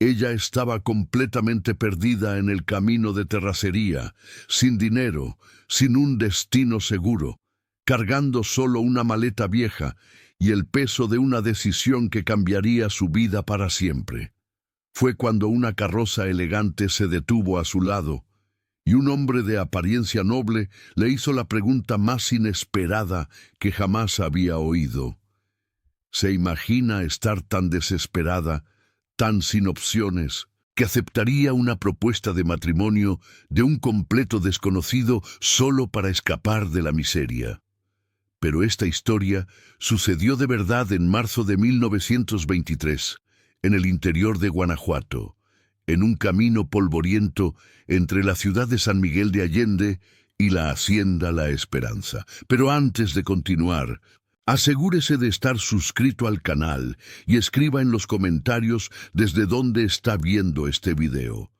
Ella estaba completamente perdida en el camino de terracería, sin dinero, sin un destino seguro, cargando solo una maleta vieja y el peso de una decisión que cambiaría su vida para siempre. Fue cuando una carroza elegante se detuvo a su lado, y un hombre de apariencia noble le hizo la pregunta más inesperada que jamás había oído. ¿Se imagina estar tan desesperada, tan sin opciones, que aceptaría una propuesta de matrimonio de un completo desconocido solo para escapar de la miseria? Pero esta historia sucedió de verdad en marzo de 1923, en el interior de Guanajuato, en un camino polvoriento entre la ciudad de San Miguel de Allende y la hacienda La Esperanza. Pero antes de continuar, asegúrese de estar suscrito al canal y escriba en los comentarios desde dónde está viendo este video.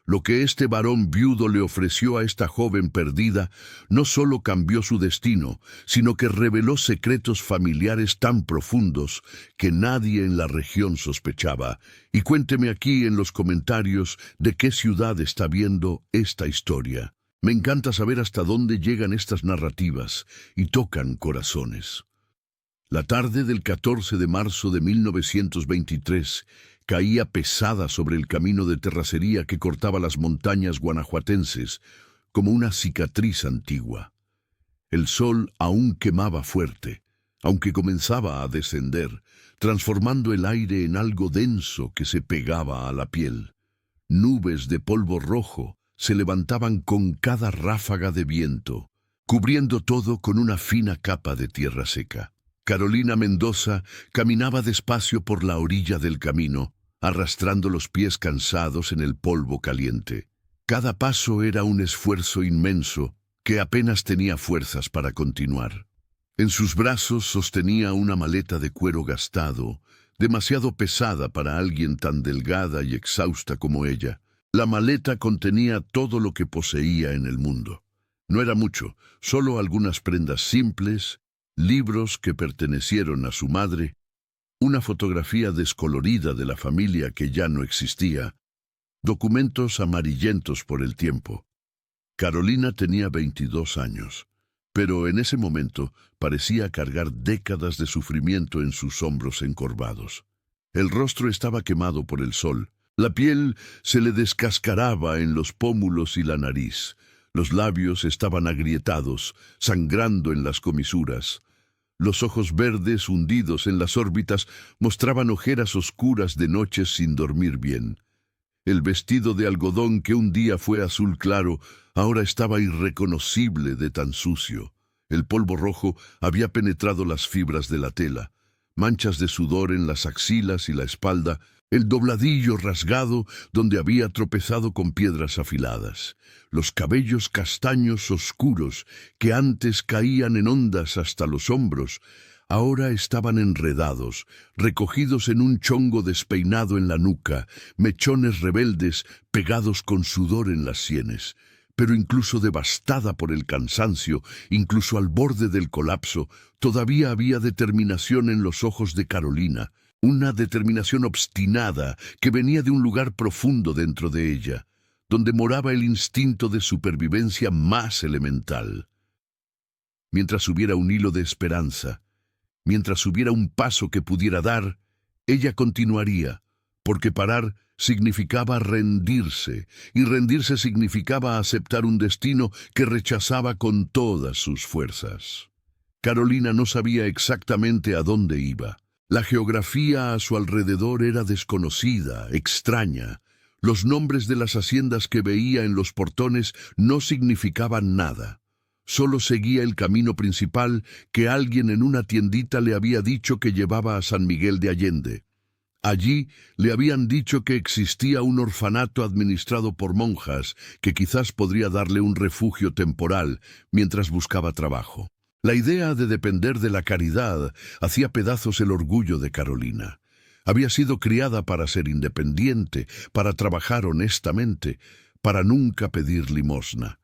Lo que este varón viudo le ofreció a esta joven perdida no solo cambió su destino, sino que reveló secretos familiares tan profundos que nadie en la región sospechaba. Y cuénteme aquí en los comentarios de qué ciudad está viendo esta historia. Me encanta saber hasta dónde llegan estas narrativas y tocan corazones. La tarde del 14 de marzo de 1923 caía pesada sobre el camino de terracería que cortaba las montañas guanajuatenses, como una cicatriz antigua. El sol aún quemaba fuerte, aunque comenzaba a descender, transformando el aire en algo denso que se pegaba a la piel. Nubes de polvo rojo se levantaban con cada ráfaga de viento, cubriendo todo con una fina capa de tierra seca. Carolina Mendoza caminaba despacio por la orilla del camino, arrastrando los pies cansados en el polvo caliente. Cada paso era un esfuerzo inmenso que apenas tenía fuerzas para continuar. En sus brazos sostenía una maleta de cuero gastado, demasiado pesada para alguien tan delgada y exhausta como ella. La maleta contenía todo lo que poseía en el mundo. No era mucho, solo algunas prendas simples, libros que pertenecieron a su madre, una fotografía descolorida de la familia que ya no existía, documentos amarillentos por el tiempo. Carolina tenía 22 años, pero en ese momento parecía cargar décadas de sufrimiento en sus hombros encorvados. El rostro estaba quemado por el sol, la piel se le descascaraba en los pómulos y la nariz, los labios estaban agrietados, sangrando en las comisuras. Los ojos verdes hundidos en las órbitas mostraban ojeras oscuras de noches sin dormir bien. El vestido de algodón que un día fue azul claro, ahora estaba irreconocible de tan sucio. El polvo rojo había penetrado las fibras de la tela, manchas de sudor en las axilas y la espalda, el dobladillo rasgado donde había tropezado con piedras afiladas, los cabellos castaños oscuros que antes caían en ondas hasta los hombros, ahora estaban enredados, recogidos en un chongo despeinado en la nuca, mechones rebeldes pegados con sudor en las sienes. Pero incluso devastada por el cansancio, incluso al borde del colapso, todavía había determinación en los ojos de Carolina, una determinación obstinada que venía de un lugar profundo dentro de ella, donde moraba el instinto de supervivencia más elemental. Mientras hubiera un hilo de esperanza, mientras hubiera un paso que pudiera dar, ella continuaría, porque parar significaba rendirse, y rendirse significaba aceptar un destino que rechazaba con todas sus fuerzas. Carolina no sabía exactamente a dónde iba. La geografía a su alrededor era desconocida, extraña. Los nombres de las haciendas que veía en los portones no significaban nada. Solo seguía el camino principal que alguien en una tiendita le había dicho que llevaba a San Miguel de Allende. Allí le habían dicho que existía un orfanato administrado por monjas que quizás podría darle un refugio temporal mientras buscaba trabajo. La idea de depender de la caridad hacía pedazos el orgullo de Carolina. Había sido criada para ser independiente, para trabajar honestamente, para nunca pedir limosna.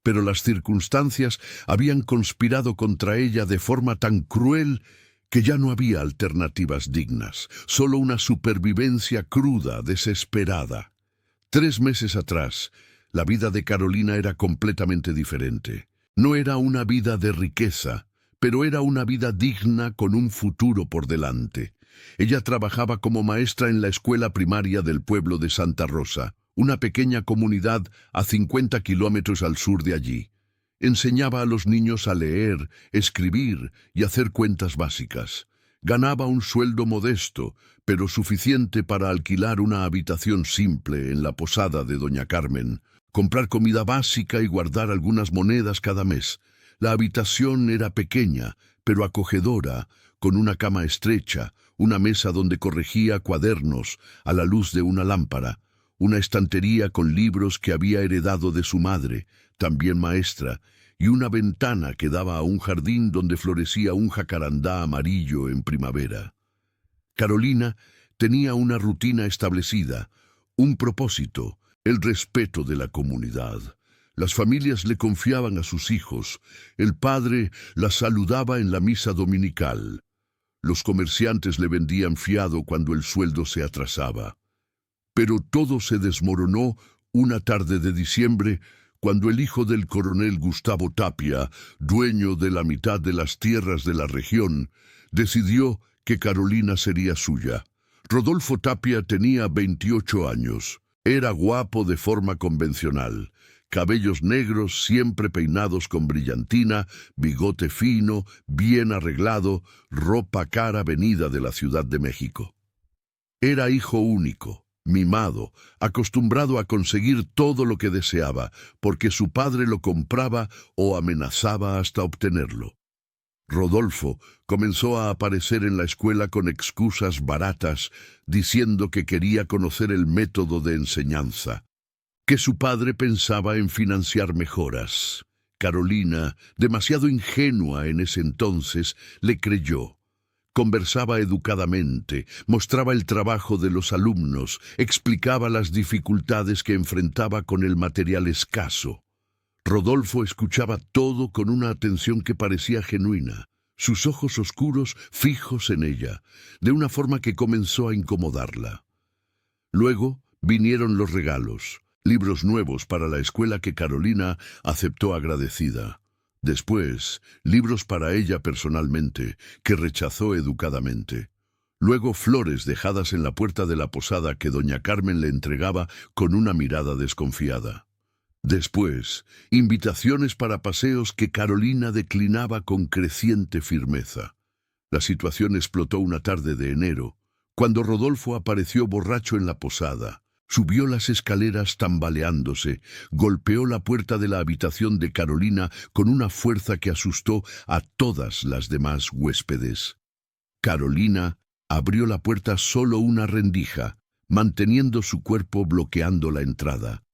Pero las circunstancias habían conspirado contra ella de forma tan cruel que ya no había alternativas dignas, solo una supervivencia cruda, desesperada. 3 meses atrás, la vida de Carolina era completamente diferente. No era una vida de riqueza, pero era una vida digna con un futuro por delante. Ella trabajaba como maestra en la escuela primaria del pueblo de Santa Rosa, una pequeña comunidad a 50 kilómetros al sur de allí. Enseñaba a los niños a leer, escribir y hacer cuentas básicas. Ganaba un sueldo modesto, pero suficiente para alquilar una habitación simple en la posada de doña Carmen, comprar comida básica y guardar algunas monedas cada mes. La habitación era pequeña, pero acogedora, con una cama estrecha, una mesa donde corregía cuadernos a la luz de una lámpara, una estantería con libros que había heredado de su madre, también maestra, y una ventana que daba a un jardín donde florecía un jacarandá amarillo en primavera. Carolina tenía una rutina establecida, un propósito, el respeto de la comunidad. Las familias le confiaban a sus hijos, el padre la saludaba en la misa dominical. Los comerciantes le vendían fiado cuando el sueldo se atrasaba. Pero todo se desmoronó una tarde de diciembre, cuando el hijo del coronel Gustavo Tapia, dueño de la mitad de las tierras de la región, decidió que Carolina sería suya. Rodolfo Tapia tenía 28 años. Era guapo de forma convencional. Cabellos negros siempre peinados con brillantina, bigote fino, bien arreglado, ropa cara venida de la Ciudad de México. Era hijo único, mimado, acostumbrado a conseguir todo lo que deseaba, porque su padre lo compraba o amenazaba hasta obtenerlo. Rodolfo comenzó a aparecer en la escuela con excusas baratas, diciendo que quería conocer el método de enseñanza, que su padre pensaba en financiar mejoras. Carolina, demasiado ingenua en ese entonces, le creyó. Conversaba educadamente, mostraba el trabajo de los alumnos, explicaba las dificultades que enfrentaba con el material escaso. Rodolfo escuchaba todo con una atención que parecía genuina, sus ojos oscuros fijos en ella, de una forma que comenzó a incomodarla. Luego vinieron los regalos, libros nuevos para la escuela que Carolina aceptó agradecida. Después, libros para ella personalmente, que rechazó educadamente. Luego flores dejadas en la puerta de la posada que doña Carmen le entregaba con una mirada desconfiada. Después, invitaciones para paseos que Carolina declinaba con creciente firmeza. La situación explotó una tarde de enero, cuando Rodolfo apareció borracho en la posada. Subió las escaleras tambaleándose, golpeó la puerta de la habitación de Carolina con una fuerza que asustó a todas las demás huéspedes. Carolina abrió la puerta solo una rendija, manteniendo su cuerpo bloqueando la entrada.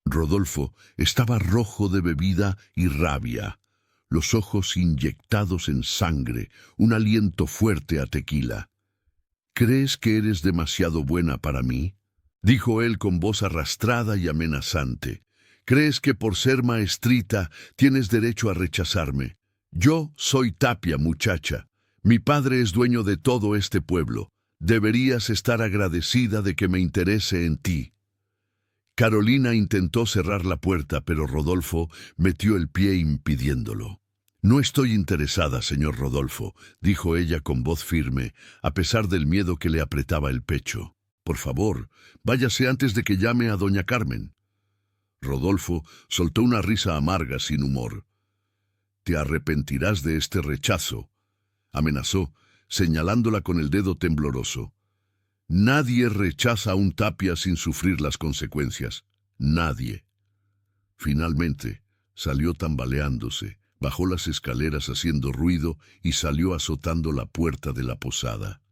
Rodolfo estaba rojo de bebida y rabia, los ojos inyectados en sangre, un aliento fuerte a tequila. «¿Crees que eres demasiado buena para mí?», dijo él con voz arrastrada y amenazante. «¿Crees que por ser maestrita tienes derecho a rechazarme? Yo soy Tapia, muchacha. Mi padre es dueño de todo este pueblo. Deberías estar agradecida de que me interese en ti». Carolina intentó cerrar la puerta, pero Rodolfo metió el pie impidiéndolo. «No estoy interesada, señor Rodolfo», dijo ella con voz firme, a pesar del miedo que le apretaba el pecho. «Por favor, váyase antes de que llame a doña Carmen». Rodolfo soltó una risa amarga sin humor. «Te arrepentirás de este rechazo», amenazó, señalándola con el dedo tembloroso. «Nadie rechaza a un Tapia sin sufrir las consecuencias. Nadie». Finalmente, salió tambaleándose, bajó las escaleras haciendo ruido y salió azotando la puerta de la posada.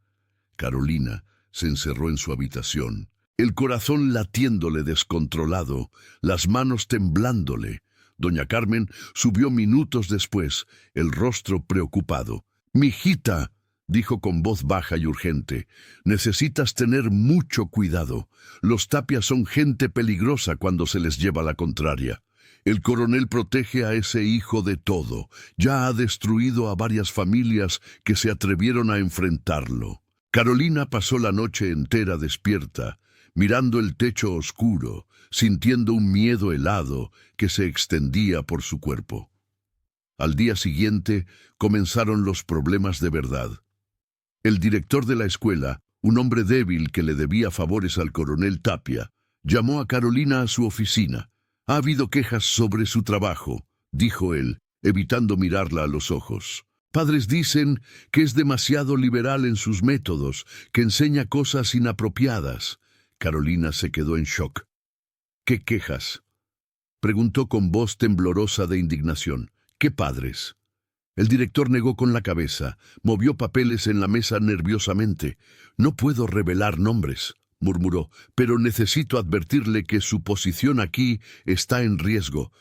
Carolina se encerró en su habitación, el corazón latiéndole descontrolado, las manos temblándole. Doña Carmen subió minutos después, el rostro preocupado. «Mijita», dijo con voz baja y urgente, «necesitas tener mucho cuidado. Los Tapias son gente peligrosa cuando se les lleva la contraria. El coronel protege a ese hijo de todo. Ya ha destruido a varias familias que se atrevieron a enfrentarlo. Carolina pasó la noche entera despierta, mirando el techo oscuro, sintiendo un miedo helado que se extendía por su cuerpo. Al día siguiente comenzaron los problemas de verdad. El director de la escuela, un hombre débil que le debía favores al coronel Tapia, llamó a Carolina a su oficina. «Ha habido quejas sobre su trabajo», dijo él, evitando mirarla a los ojos. «Padres dicen que es demasiado liberal en sus métodos, que enseña cosas inapropiadas». Carolina se quedó en shock. «¿Qué quejas?», preguntó con voz temblorosa de indignación. «¿Qué padres?». El director negó con la cabeza, movió papeles en la mesa nerviosamente. «No puedo revelar nombres», murmuró, «pero necesito advertirle que su posición aquí está en riesgo.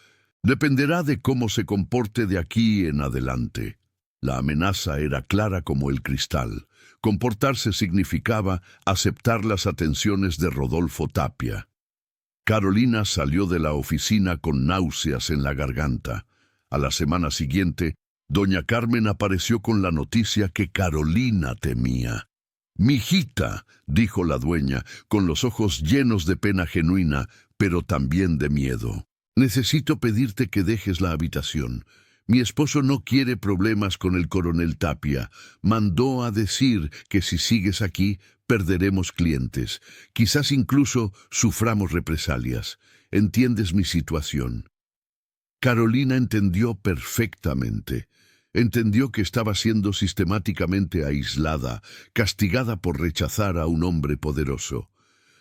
Dependerá de cómo se comporte de aquí en adelante». La amenaza era clara como el cristal. Comportarse significaba aceptar las atenciones de Rodolfo Tapia. Carolina salió de la oficina con náuseas en la garganta. A la semana siguiente, doña Carmen apareció con la noticia que Carolina temía. «Mijita», dijo la dueña, con los ojos llenos de pena genuina, pero también de miedo. «Necesito pedirte que dejes la habitación. Mi esposo no quiere problemas con el coronel Tapia. Mandó a decir que si sigues aquí, perderemos clientes. Quizás incluso suframos represalias. ¿Entiendes mi situación?». Carolina entendió perfectamente. Entendió que estaba siendo sistemáticamente aislada, castigada por rechazar a un hombre poderoso.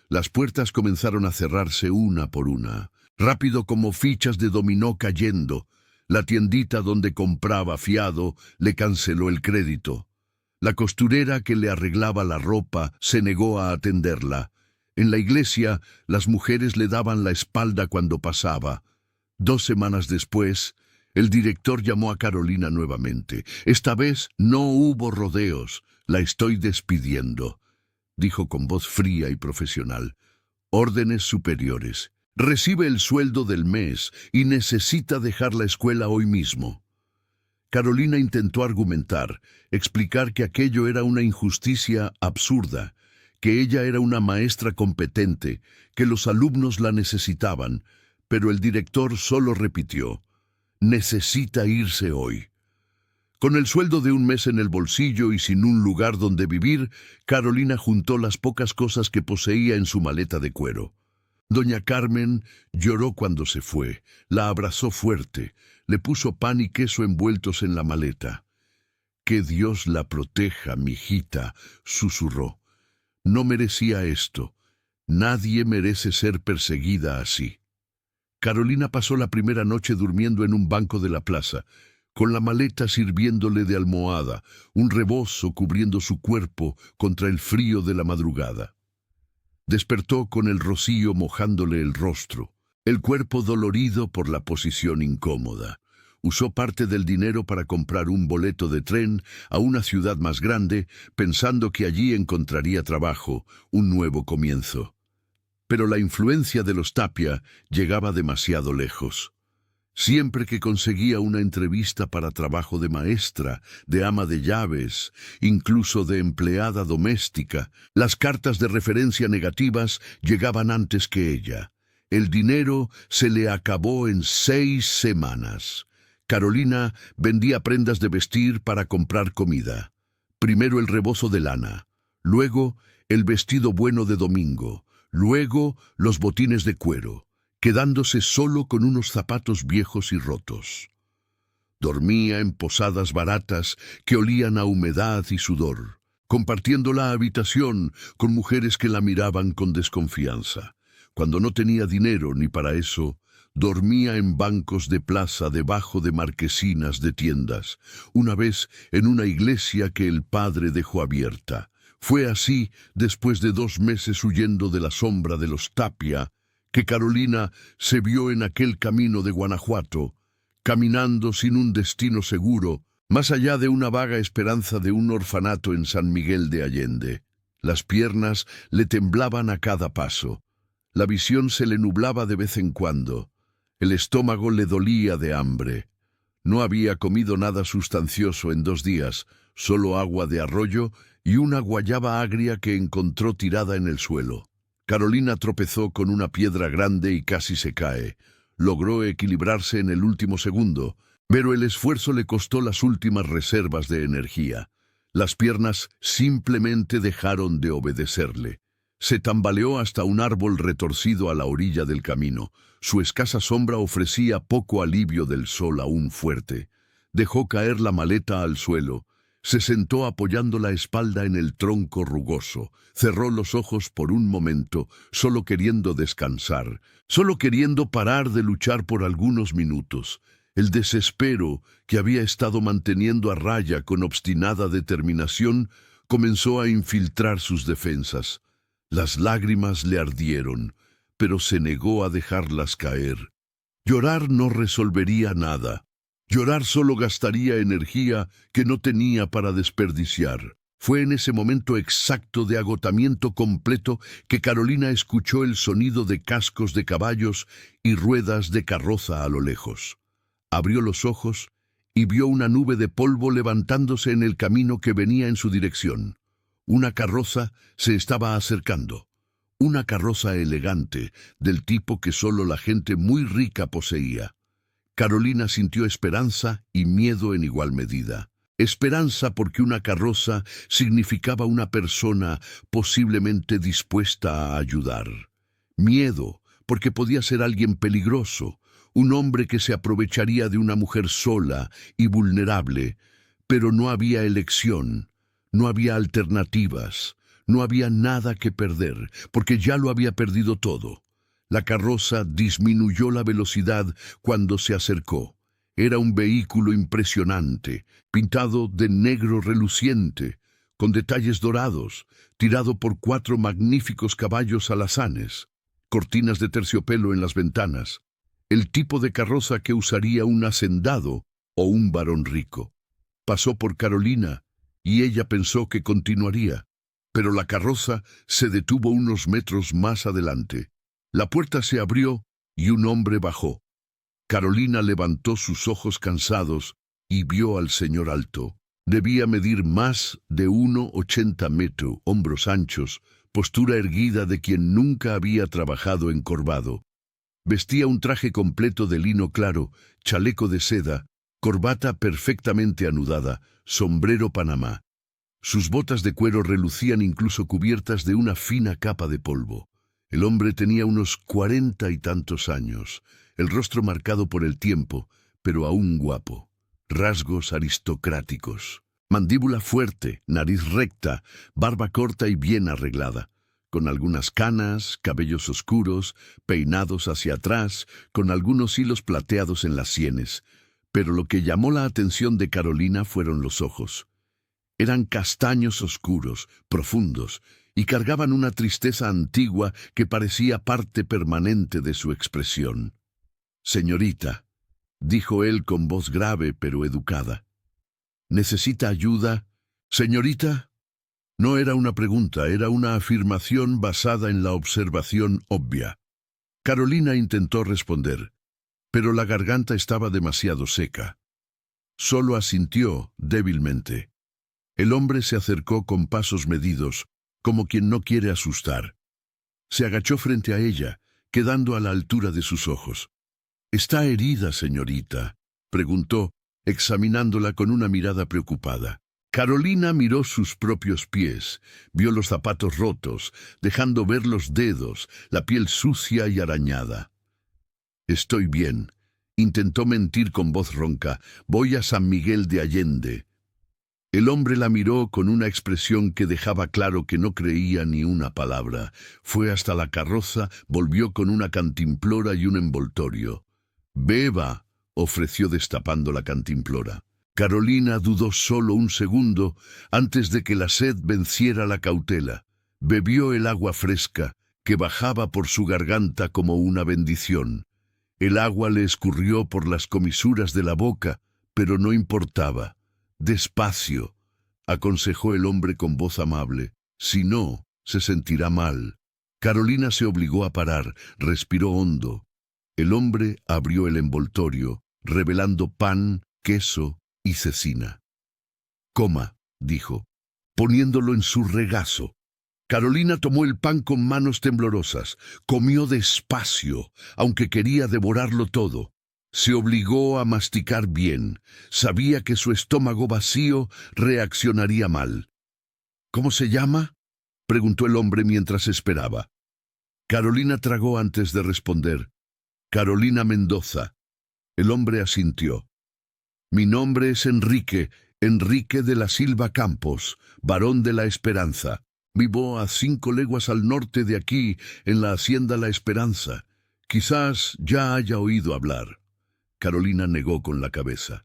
Las puertas comenzaron a cerrarse una por una, rápido como fichas de dominó cayendo. La tiendita donde compraba fiado le canceló el crédito. La costurera que le arreglaba la ropa se negó a atenderla. En la iglesia, las mujeres le daban la espalda cuando pasaba. 2 semanas después, el director llamó a Carolina nuevamente. «Esta vez no hubo rodeos. La estoy despidiendo», dijo con voz fría y profesional. «Órdenes superiores. Recibe el sueldo del mes y necesita dejar la escuela hoy mismo». Carolina intentó argumentar, explicar que aquello era una injusticia absurda, que ella era una maestra competente, que los alumnos la necesitaban, pero el director solo repitió: «Necesita irse hoy». Con el sueldo de un mes en el bolsillo y sin un lugar donde vivir, Carolina juntó las pocas cosas que poseía en su maleta de cuero. Doña Carmen lloró cuando se fue, la abrazó fuerte, le puso pan y queso envueltos en la maleta. «Que Dios la proteja, mijita», susurró. «No merecía esto. Nadie merece ser perseguida así». Carolina pasó la primera noche durmiendo en un banco de la plaza, con la maleta sirviéndole de almohada, un rebozo cubriendo su cuerpo contra el frío de la madrugada. Despertó con el rocío mojándole el rostro, el cuerpo dolorido por la posición incómoda. Usó parte del dinero para comprar un boleto de tren a una ciudad más grande, pensando que allí encontraría trabajo, un nuevo comienzo. Pero la influencia de los Tapia llegaba demasiado lejos. Siempre que conseguía una entrevista para trabajo de maestra, de ama de llaves, incluso de empleada doméstica, las cartas de referencia negativas llegaban antes que ella. El dinero se le acabó en 6 semanas. Carolina vendía prendas de vestir para comprar comida. Primero el rebozo de lana, luego el vestido bueno de domingo, luego los botines de cuero, quedándose solo con unos zapatos viejos y rotos. Dormía en posadas baratas que olían a humedad y sudor, compartiendo la habitación con mujeres que la miraban con desconfianza. Cuando no tenía dinero ni para eso, dormía en bancos de plaza debajo de marquesinas de tiendas, una vez en una iglesia que el padre dejó abierta. Fue así, después de 2 meses huyendo de la sombra de los Tapia, que Carolina se vio en aquel camino de Guanajuato, caminando sin un destino seguro, más allá de una vaga esperanza de un orfanato en San Miguel de Allende. Las piernas le temblaban a cada paso. La visión se le nublaba de vez en cuando. El estómago le dolía de hambre. No había comido nada sustancioso en 2 días, solo agua de arroyo y una guayaba agria que encontró tirada en el suelo. Carolina tropezó con una piedra grande y casi se cae. Logró equilibrarse en el último segundo, pero el esfuerzo le costó las últimas reservas de energía. Las piernas simplemente dejaron de obedecerle. Se tambaleó hasta un árbol retorcido a la orilla del camino. Su escasa sombra ofrecía poco alivio del sol aún fuerte. Dejó caer la maleta al suelo. Se sentó apoyando la espalda en el tronco rugoso. Cerró los ojos por un momento, solo queriendo descansar, solo queriendo parar de luchar por algunos minutos. El desespero, que había estado manteniendo a raya con obstinada determinación, comenzó a infiltrar sus defensas. Las lágrimas le ardieron, pero se negó a dejarlas caer. Llorar no resolvería nada. Llorar solo gastaría energía que no tenía para desperdiciar. Fue en ese momento exacto de agotamiento completo que Carolina escuchó el sonido de cascos de caballos y ruedas de carroza a lo lejos. Abrió los ojos y vio una nube de polvo levantándose en el camino que venía en su dirección. Una carroza se estaba acercando. Una carroza elegante, del tipo que solo la gente muy rica poseía. Carolina sintió esperanza y miedo en igual medida. Esperanza porque una carroza significaba una persona posiblemente dispuesta a ayudar. Miedo porque podía ser alguien peligroso, un hombre que se aprovecharía de una mujer sola y vulnerable, pero no había elección, no había alternativas, no había nada que perder, porque ya lo había perdido todo. La carroza disminuyó la velocidad cuando se acercó. Era un vehículo impresionante, pintado de negro reluciente, con detalles dorados, tirado por 4 magníficos caballos alazanes, cortinas de terciopelo en las ventanas. El tipo de carroza que usaría un hacendado o un varón rico. Pasó por Carolina y ella pensó que continuaría, pero la carroza se detuvo unos metros más adelante. La puerta se abrió y un hombre bajó. Carolina levantó sus ojos cansados y vio al señor alto. Debía medir más de 1,80 metros, hombros anchos, postura erguida de quien nunca había trabajado encorvado. Vestía un traje completo de lino claro, chaleco de seda, corbata perfectamente anudada, sombrero panamá. Sus botas de cuero relucían incluso cubiertas de una fina capa de polvo. El hombre tenía unos 40 y tantos años, el rostro marcado por el tiempo, pero aún guapo. Rasgos aristocráticos. Mandíbula fuerte, nariz recta, barba corta y bien arreglada, con algunas canas, cabellos oscuros, peinados hacia atrás, con algunos hilos plateados en las sienes. Pero lo que llamó la atención de Carolina fueron los ojos. Eran castaños oscuros, profundos, y cargaban una tristeza antigua que parecía parte permanente de su expresión. «Señorita», dijo él con voz grave pero educada. «¿Necesita ayuda, señorita?» No era una pregunta, era una afirmación basada en la observación obvia. Carolina intentó responder, pero la garganta estaba demasiado seca. Solo asintió débilmente. El hombre se acercó con pasos medidos, como quien no quiere asustar. Se agachó frente a ella, quedando a la altura de sus ojos. «¿Está herida, señorita?», preguntó, examinándola con una mirada preocupada. Carolina miró sus propios pies, vio los zapatos rotos, dejando ver los dedos, la piel sucia y arañada. «Estoy bien», intentó mentir con voz ronca. «Voy a San Miguel de Allende». El hombre la miró con una expresión que dejaba claro que no creía ni una palabra. Fue hasta la carroza, volvió con una cantimplora y un envoltorio. «Beba», ofreció destapando la cantimplora. Carolina dudó solo un segundo antes de que la sed venciera la cautela. Bebió el agua fresca, que bajaba por su garganta como una bendición. El agua le escurrió por las comisuras de la boca, pero no importaba. «Despacio», aconsejó el hombre con voz amable. «Si no, se sentirá mal». Carolina se obligó a parar, respiró hondo. El hombre abrió el envoltorio, revelando pan, queso y cecina. «Coma», dijo, poniéndolo en su regazo. Carolina tomó el pan con manos temblorosas. Comió despacio, aunque quería devorarlo todo. Se obligó a masticar bien. Sabía que su estómago vacío reaccionaría mal. «¿Cómo se llama?», preguntó el hombre mientras esperaba. Carolina tragó antes de responder. «Carolina Mendoza». El hombre asintió. «Mi nombre es Enrique de la Silva Campos, varón de la Esperanza. Vivo a 5 leguas al norte de aquí, en la hacienda La Esperanza. Quizás ya haya oído hablar». Carolina negó con la cabeza.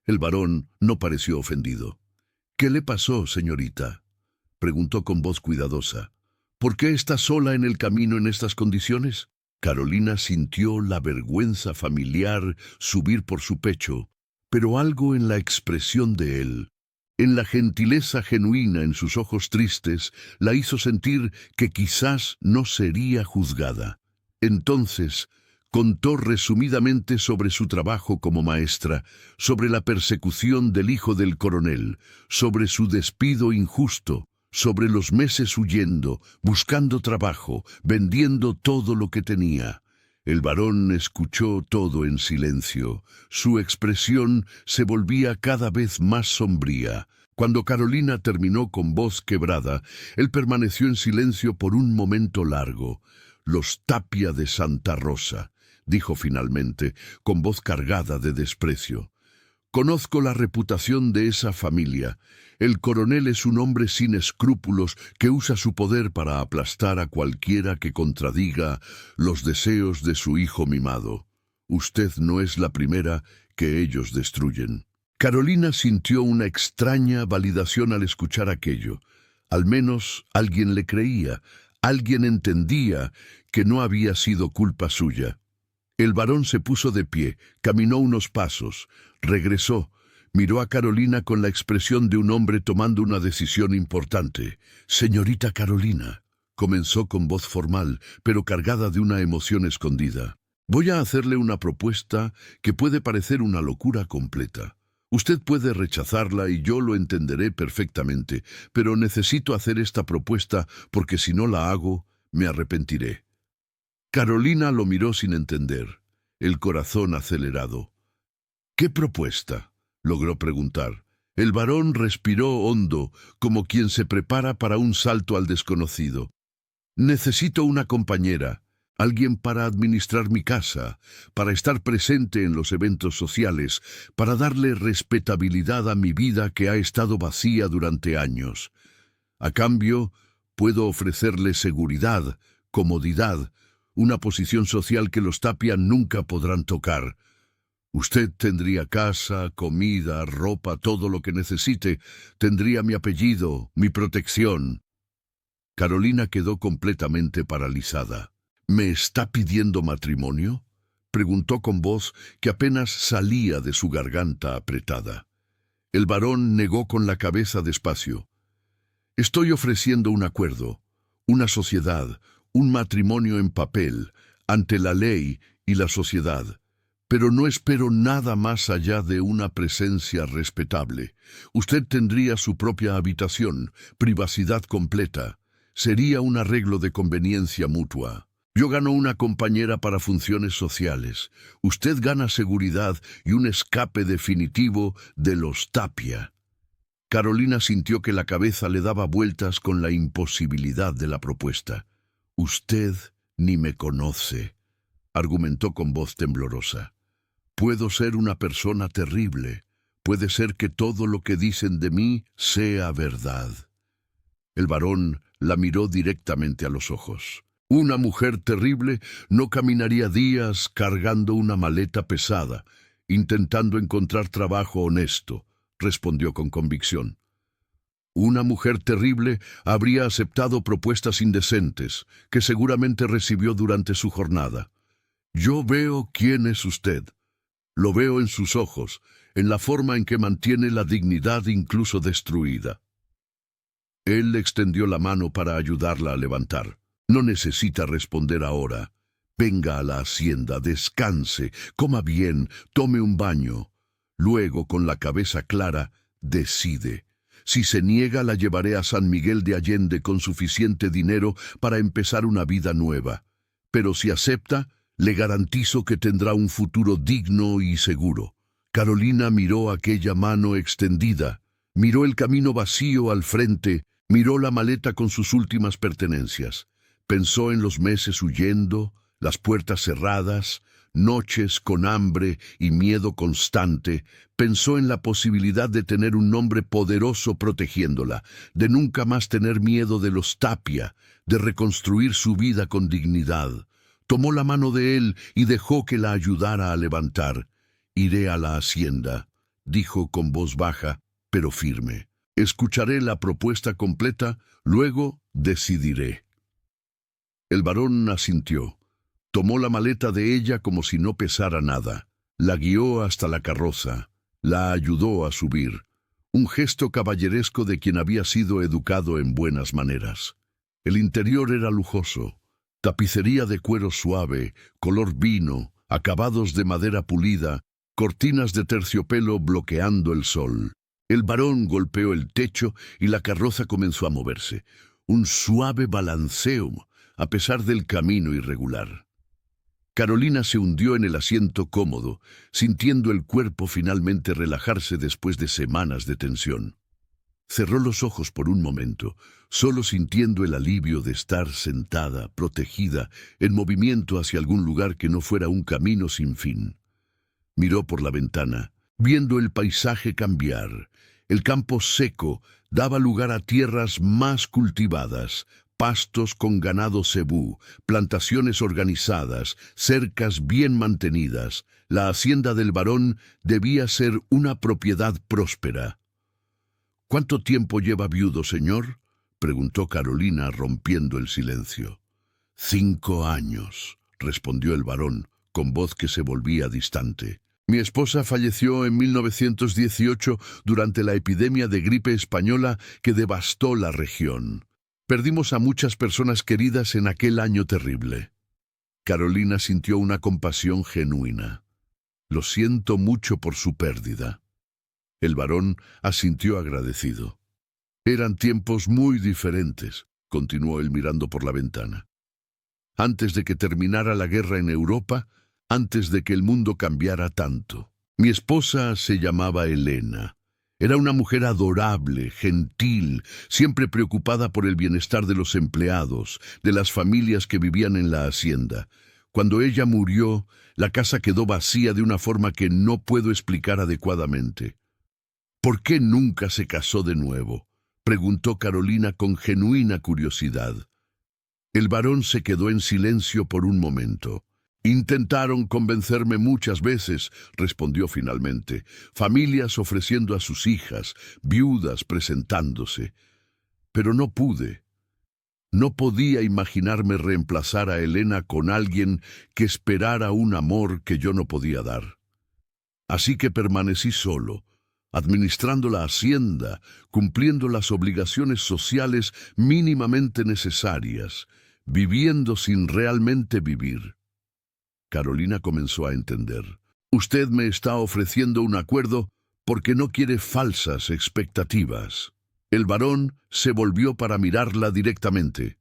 El varón no pareció ofendido. «¿Qué le pasó, señorita?», preguntó con voz cuidadosa. «¿Por qué está sola en el camino en estas condiciones?». Carolina sintió la vergüenza familiar subir por su pecho, pero algo en la expresión de él, en la gentileza genuina en sus ojos tristes, la hizo sentir que quizás no sería juzgada. Entonces, contó resumidamente sobre su trabajo como maestra, sobre la persecución del hijo del coronel, sobre su despido injusto, sobre los meses huyendo, buscando trabajo, vendiendo todo lo que tenía. El varón escuchó todo en silencio. Su expresión se volvía cada vez más sombría. Cuando Carolina terminó con voz quebrada, él permaneció en silencio por un momento largo. «Los Tapia de Santa Rosa», dijo finalmente, con voz cargada de desprecio. «Conozco la reputación de esa familia. El coronel es un hombre sin escrúpulos que usa su poder para aplastar a cualquiera que contradiga los deseos de su hijo mimado. Usted no es la primera que ellos destruyen». Carolina sintió una extraña validación al escuchar aquello. Al menos alguien le creía, alguien entendía que no había sido culpa suya. El varón se puso de pie, caminó unos pasos, regresó, miró a Carolina con la expresión de un hombre tomando una decisión importante. «Señorita Carolina», comenzó con voz formal, pero cargada de una emoción escondida. «Voy a hacerle una propuesta que puede parecer una locura completa. Usted puede rechazarla y yo lo entenderé perfectamente, pero necesito hacer esta propuesta porque si no la hago, me arrepentiré». Carolina lo miró sin entender, el corazón acelerado. «¿Qué propuesta?», logró preguntar. El varón respiró hondo, como quien se prepara para un salto al desconocido. «Necesito una compañera, alguien para administrar mi casa, para estar presente en los eventos sociales, para darle respetabilidad a mi vida que ha estado vacía durante años. A cambio, puedo ofrecerle seguridad, comodidad, una posición social que los Tapia nunca podrán tocar. Usted tendría casa, comida, ropa, todo lo que necesite. Tendría mi apellido, mi protección». Carolina quedó completamente paralizada. «¿Me está pidiendo matrimonio?», preguntó con voz que apenas salía de su garganta apretada. El varón negó con la cabeza despacio. «Estoy ofreciendo un acuerdo, una sociedad, un matrimonio en papel, ante la ley y la sociedad. Pero no espero nada más allá de una presencia respetable. Usted tendría su propia habitación, privacidad completa. Sería un arreglo de conveniencia mutua. Yo gano una compañera para funciones sociales. Usted gana seguridad y un escape definitivo de los Tapia». Carolina sintió que la cabeza le daba vueltas con la imposibilidad de la propuesta. «Usted ni me conoce», argumentó con voz temblorosa. «Puedo ser una persona terrible. Puede ser que todo lo que dicen de mí sea verdad». El varón la miró directamente a los ojos. «Una mujer terrible no caminaría días cargando una maleta pesada, intentando encontrar trabajo honesto», respondió con convicción. «Una mujer terrible habría aceptado propuestas indecentes, que seguramente recibió durante su jornada. Yo veo quién es usted. Lo veo en sus ojos, en la forma en que mantiene la dignidad incluso destruida». Él extendió la mano para ayudarla a levantar. «No necesita responder ahora. Venga a la hacienda, descanse, coma bien, tome un baño. Luego, con la cabeza clara, decide. Si se niega, la llevaré a San Miguel de Allende con suficiente dinero para empezar una vida nueva. Pero si acepta, le garantizo que tendrá un futuro digno y seguro. Carolina miró aquella mano extendida, miró el camino vacío al frente, miró la maleta con sus últimas pertenencias. Pensó en los meses huyendo, las puertas cerradas, noches con hambre y miedo constante. Pensó en la posibilidad de tener un hombre poderoso protegiéndola, de nunca más tener miedo de los Tapia, de reconstruir su vida con dignidad. Tomó la mano de él y dejó que la ayudara a levantar. «Iré a la hacienda», dijo con voz baja, pero firme. «Escucharé la propuesta completa, luego decidiré». El varón asintió. Tomó la maleta de ella como si no pesara nada. La guió hasta la carroza. La ayudó a subir. Un gesto caballeresco de quien había sido educado en buenas maneras. El interior era lujoso. Tapicería de cuero suave, color vino, acabados de madera pulida, cortinas de terciopelo bloqueando el sol. El varón golpeó el techo y la carroza comenzó a moverse. Un suave balanceo, a pesar del camino irregular. Carolina se hundió en el asiento cómodo, sintiendo el cuerpo finalmente relajarse después de semanas de tensión. Cerró los ojos por un momento, solo sintiendo el alivio de estar sentada, protegida, en movimiento hacia algún lugar que no fuera un camino sin fin. Miró por la ventana, viendo el paisaje cambiar. El campo seco daba lugar a tierras más cultivadas, pastos con ganado cebú, plantaciones organizadas, cercas bien mantenidas. La hacienda del varón debía ser una propiedad próspera. «¿Cuánto tiempo lleva viudo, señor?», preguntó Carolina, rompiendo el silencio. «5 años», respondió el varón, con voz que se volvía distante. «Mi esposa falleció en 1918 durante la epidemia de gripe española que devastó la región. Perdimos a muchas personas queridas en aquel año terrible». Carolina sintió una compasión genuina. «Lo siento mucho por su pérdida». El varón asintió agradecido. «Eran tiempos muy diferentes», continuó él mirando por la ventana. «Antes de que terminara la guerra en Europa, antes de que el mundo cambiara tanto. Mi esposa se llamaba Elena. Era una mujer adorable, gentil, siempre preocupada por el bienestar de los empleados, de las familias que vivían en la hacienda. Cuando ella murió, la casa quedó vacía de una forma que no puedo explicar adecuadamente». «¿Por qué nunca se casó de nuevo?», preguntó Carolina con genuina curiosidad. El varón se quedó en silencio por un momento. «Intentaron convencerme muchas veces», respondió finalmente. «Familias ofreciendo a sus hijas, viudas presentándose. Pero no pude. No podía imaginarme reemplazar a Elena con alguien que esperara un amor que yo no podía dar. Así que permanecí solo, administrando la hacienda, cumpliendo las obligaciones sociales mínimamente necesarias, viviendo sin realmente vivir». Carolina comenzó a entender. «Usted me está ofreciendo un acuerdo porque no quiere falsas expectativas». El varón se volvió para mirarla directamente.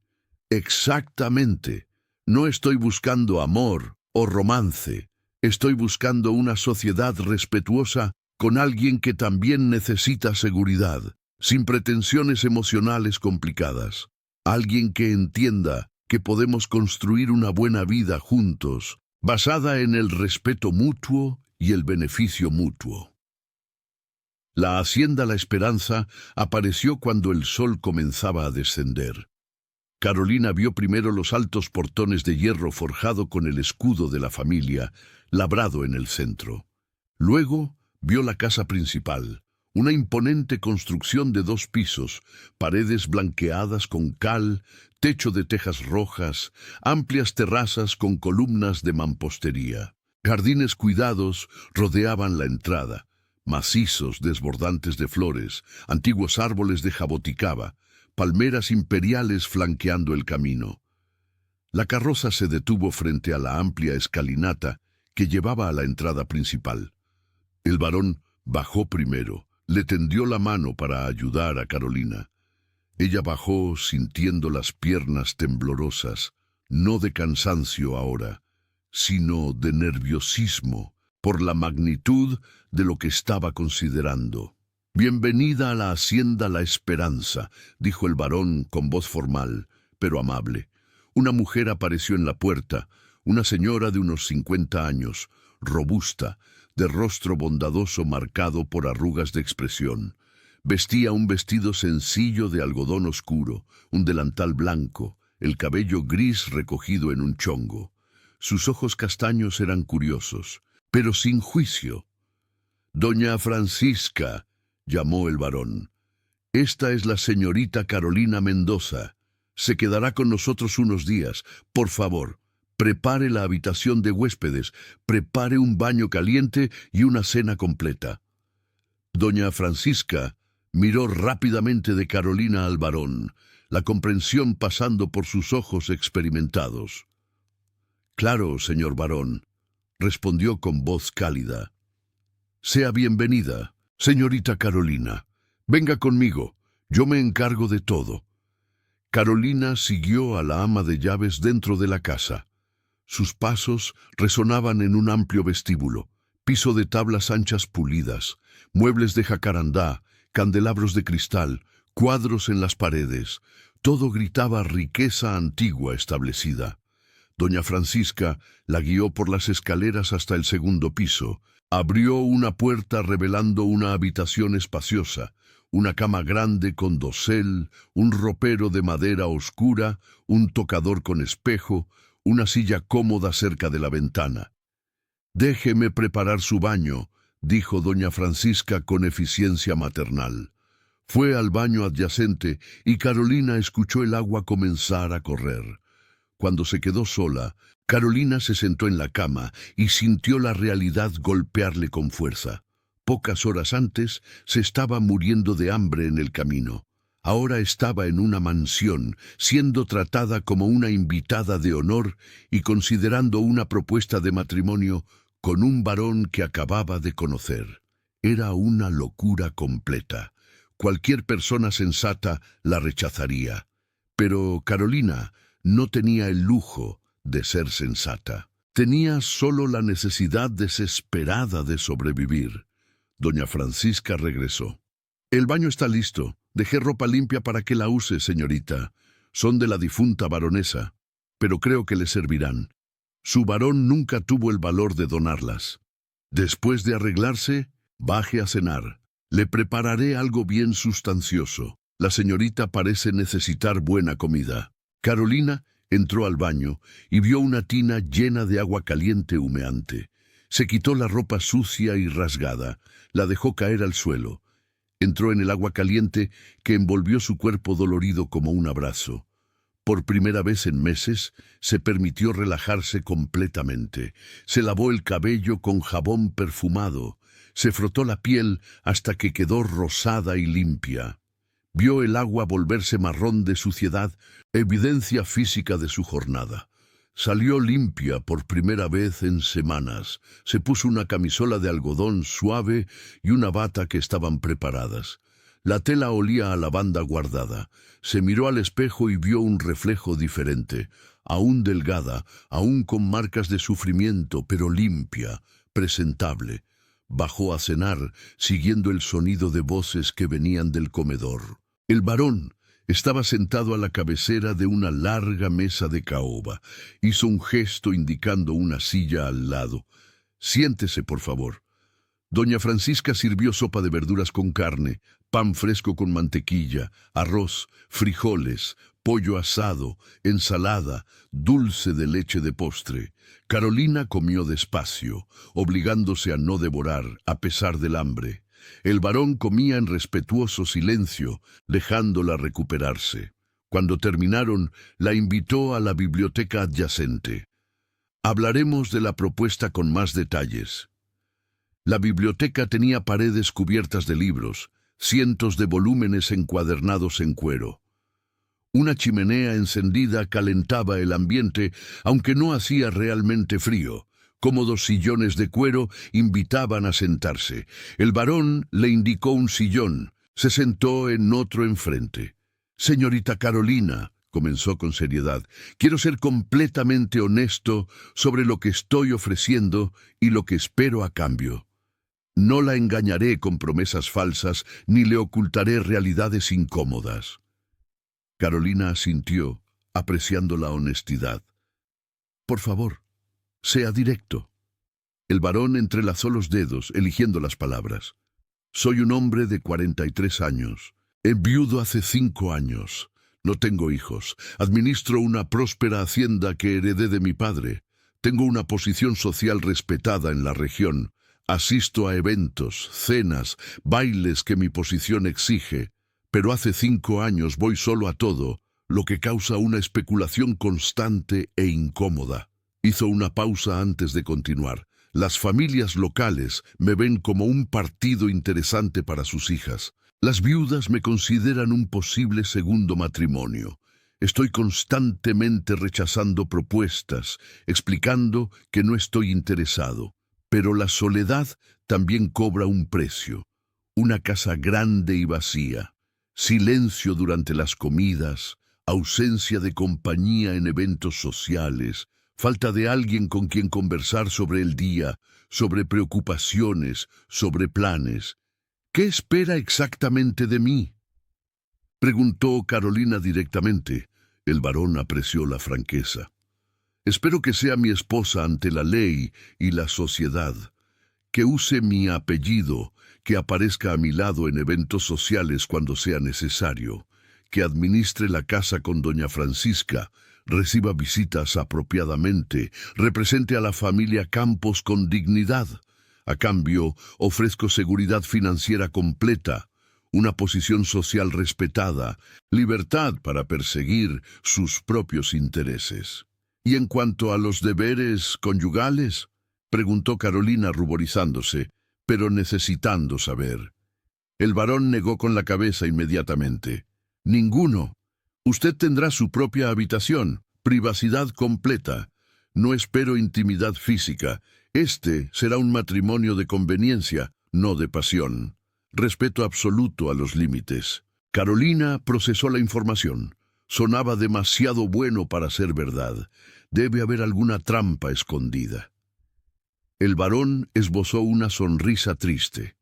«Exactamente. No estoy buscando amor o romance. Estoy buscando una sociedad respetuosa con alguien que también necesita seguridad, sin pretensiones emocionales complicadas. Alguien que entienda que podemos construir una buena vida juntos, basada en el respeto mutuo y el beneficio mutuo». La hacienda La Esperanza apareció cuando el sol comenzaba a descender. Carolina vio primero los altos portones de hierro forjado con el escudo de la familia, labrado en el centro. Luego vio la casa principal, una imponente construcción de 2 pisos, paredes blanqueadas con cal, techo de tejas rojas, amplias terrazas con columnas de mampostería. Jardines cuidados rodeaban la entrada, macizos desbordantes de flores, antiguos árboles de jaboticaba, palmeras imperiales flanqueando el camino. La carroza se detuvo frente a la amplia escalinata que llevaba a la entrada principal. El varón bajó primero, le tendió la mano para ayudar a Carolina. Ella bajó sintiendo las piernas temblorosas, no de cansancio ahora, sino de nerviosismo por la magnitud de lo que estaba considerando. «Bienvenida a la hacienda La Esperanza», dijo el varón con voz formal, pero amable. Una mujer apareció en la puerta, una señora de unos 50 años, robusta, de rostro bondadoso marcado por arrugas de expresión. Vestía un vestido sencillo de algodón oscuro, un delantal blanco, el cabello gris recogido en un chongo. Sus ojos castaños eran curiosos, pero sin juicio. «Doña Francisca», llamó el varón. «Esta es la señorita Carolina Mendoza. Se quedará con nosotros unos días. Por favor, prepare la habitación de huéspedes, prepare un baño caliente y una cena completa». Doña Francisca miró rápidamente de Carolina al varón, la comprensión pasando por sus ojos experimentados. «Claro, señor varón», respondió con voz cálida. «Sea bienvenida, señorita Carolina. Venga conmigo, yo me encargo de todo». Carolina siguió a la ama de llaves dentro de la casa. Sus pasos resonaban en un amplio vestíbulo, piso de tablas anchas pulidas, muebles de jacarandá, candelabros de cristal, cuadros en las paredes. Todo gritaba riqueza antigua establecida. Doña Francisca la guió por las escaleras hasta el segundo piso. Abrió una puerta revelando una habitación espaciosa, una cama grande con dosel, un ropero de madera oscura, un tocador con espejo, una silla cómoda cerca de la ventana. «Déjeme preparar su baño», dijo doña Francisca con eficiencia maternal. Fue al baño adyacente y Carolina escuchó el agua comenzar a correr. Cuando se quedó sola, Carolina se sentó en la cama y sintió la realidad golpearle con fuerza. Pocas horas antes se estaba muriendo de hambre en el camino. Ahora estaba en una mansión, siendo tratada como una invitada de honor y considerando una propuesta de matrimonio con un varón que acababa de conocer. Era una locura completa. Cualquier persona sensata la rechazaría. Pero Carolina no tenía el lujo de ser sensata. Tenía solo la necesidad desesperada de sobrevivir. Doña Francisca regresó. «El baño está listo. Dejé ropa limpia para que la use, señorita. Son de la difunta baronesa, pero creo que le servirán. Su varón nunca tuvo el valor de donarlas. Después de arreglarse, baje a cenar. Le prepararé algo bien sustancioso. La señorita parece necesitar buena comida». Carolina entró al baño y vio una tina llena de agua caliente humeante. Se quitó la ropa sucia y rasgada, la dejó caer al suelo. Entró en el agua caliente que envolvió su cuerpo dolorido como un abrazo. Por primera vez en meses, se permitió relajarse completamente. Se lavó el cabello con jabón perfumado. Se frotó la piel hasta que quedó rosada y limpia. Vio el agua volverse marrón de suciedad, evidencia física de su jornada. Salió limpia por primera vez en semanas. Se puso una camisola de algodón suave y una bata que estaban preparadas. La tela olía a lavanda guardada. Se miró al espejo y vio un reflejo diferente, aún delgada, aún con marcas de sufrimiento, pero limpia, presentable. Bajó a cenar, siguiendo el sonido de voces que venían del comedor. El varón estaba sentado a la cabecera de una larga mesa de caoba. Hizo un gesto indicando una silla al lado. «Siéntese, por favor». Doña Francisca sirvió sopa de verduras con carne, pan fresco con mantequilla, arroz, frijoles, pollo asado, ensalada, dulce de leche de postre. Carolina comió despacio, obligándose a no devorar, a pesar del hambre. El varón comía en respetuoso silencio, dejándola recuperarse. Cuando terminaron, la invitó a la biblioteca adyacente. «Hablaremos de la propuesta con más detalles». La biblioteca tenía paredes cubiertas de libros, cientos de volúmenes encuadernados en cuero. Una chimenea encendida calentaba el ambiente, aunque no hacía realmente frío. Cómodos sillones de cuero invitaban a sentarse. El varón le indicó un sillón. Se sentó en otro enfrente. «Señorita Carolina», comenzó con seriedad, «quiero ser completamente honesto sobre lo que estoy ofreciendo y lo que espero a cambio. No la engañaré con promesas falsas ni le ocultaré realidades incómodas». Carolina asintió, apreciando la honestidad. «Por favor, sea directo». El varón entrelazó los dedos, eligiendo las palabras. «Soy un hombre de 43 años. Enviudo hace 5 años. No tengo hijos. Administro una próspera hacienda que heredé de mi padre. Tengo una posición social respetada en la región. Asisto a eventos, cenas, bailes que mi posición exige. Pero hace 5 años voy solo a todo, lo que causa una especulación constante e incómoda». Hizo una pausa antes de continuar. «Las familias locales me ven como un partido interesante para sus hijas. Las viudas me consideran un posible segundo matrimonio. Estoy constantemente rechazando propuestas, explicando que no estoy interesado. Pero la soledad también cobra un precio. Una casa grande y vacía, silencio durante las comidas, ausencia de compañía en eventos sociales, falta de alguien con quien conversar sobre el día, sobre preocupaciones, sobre planes. ¿Qué espera exactamente de mí?», preguntó Carolina directamente. El varón apreció la franqueza. «Espero que sea mi esposa ante la ley y la sociedad, que use mi apellido, que aparezca a mi lado en eventos sociales cuando sea necesario, que administre la casa con doña Francisca, reciba visitas apropiadamente, represente a la familia Campos con dignidad. A cambio, ofrezco seguridad financiera completa, una posición social respetada, libertad para perseguir sus propios intereses». «¿Y en cuanto a los deberes conyugales?», preguntó Carolina ruborizándose, pero necesitando saber. El varón negó con la cabeza inmediatamente. «Ninguno. Usted tendrá su propia habitación, privacidad completa. No espero intimidad física. Este será un matrimonio de conveniencia, no de pasión. Respeto absoluto a los límites». Carolina procesó la información. Sonaba demasiado bueno para ser verdad. Debe haber alguna trampa escondida. El varón esbozó una sonrisa triste.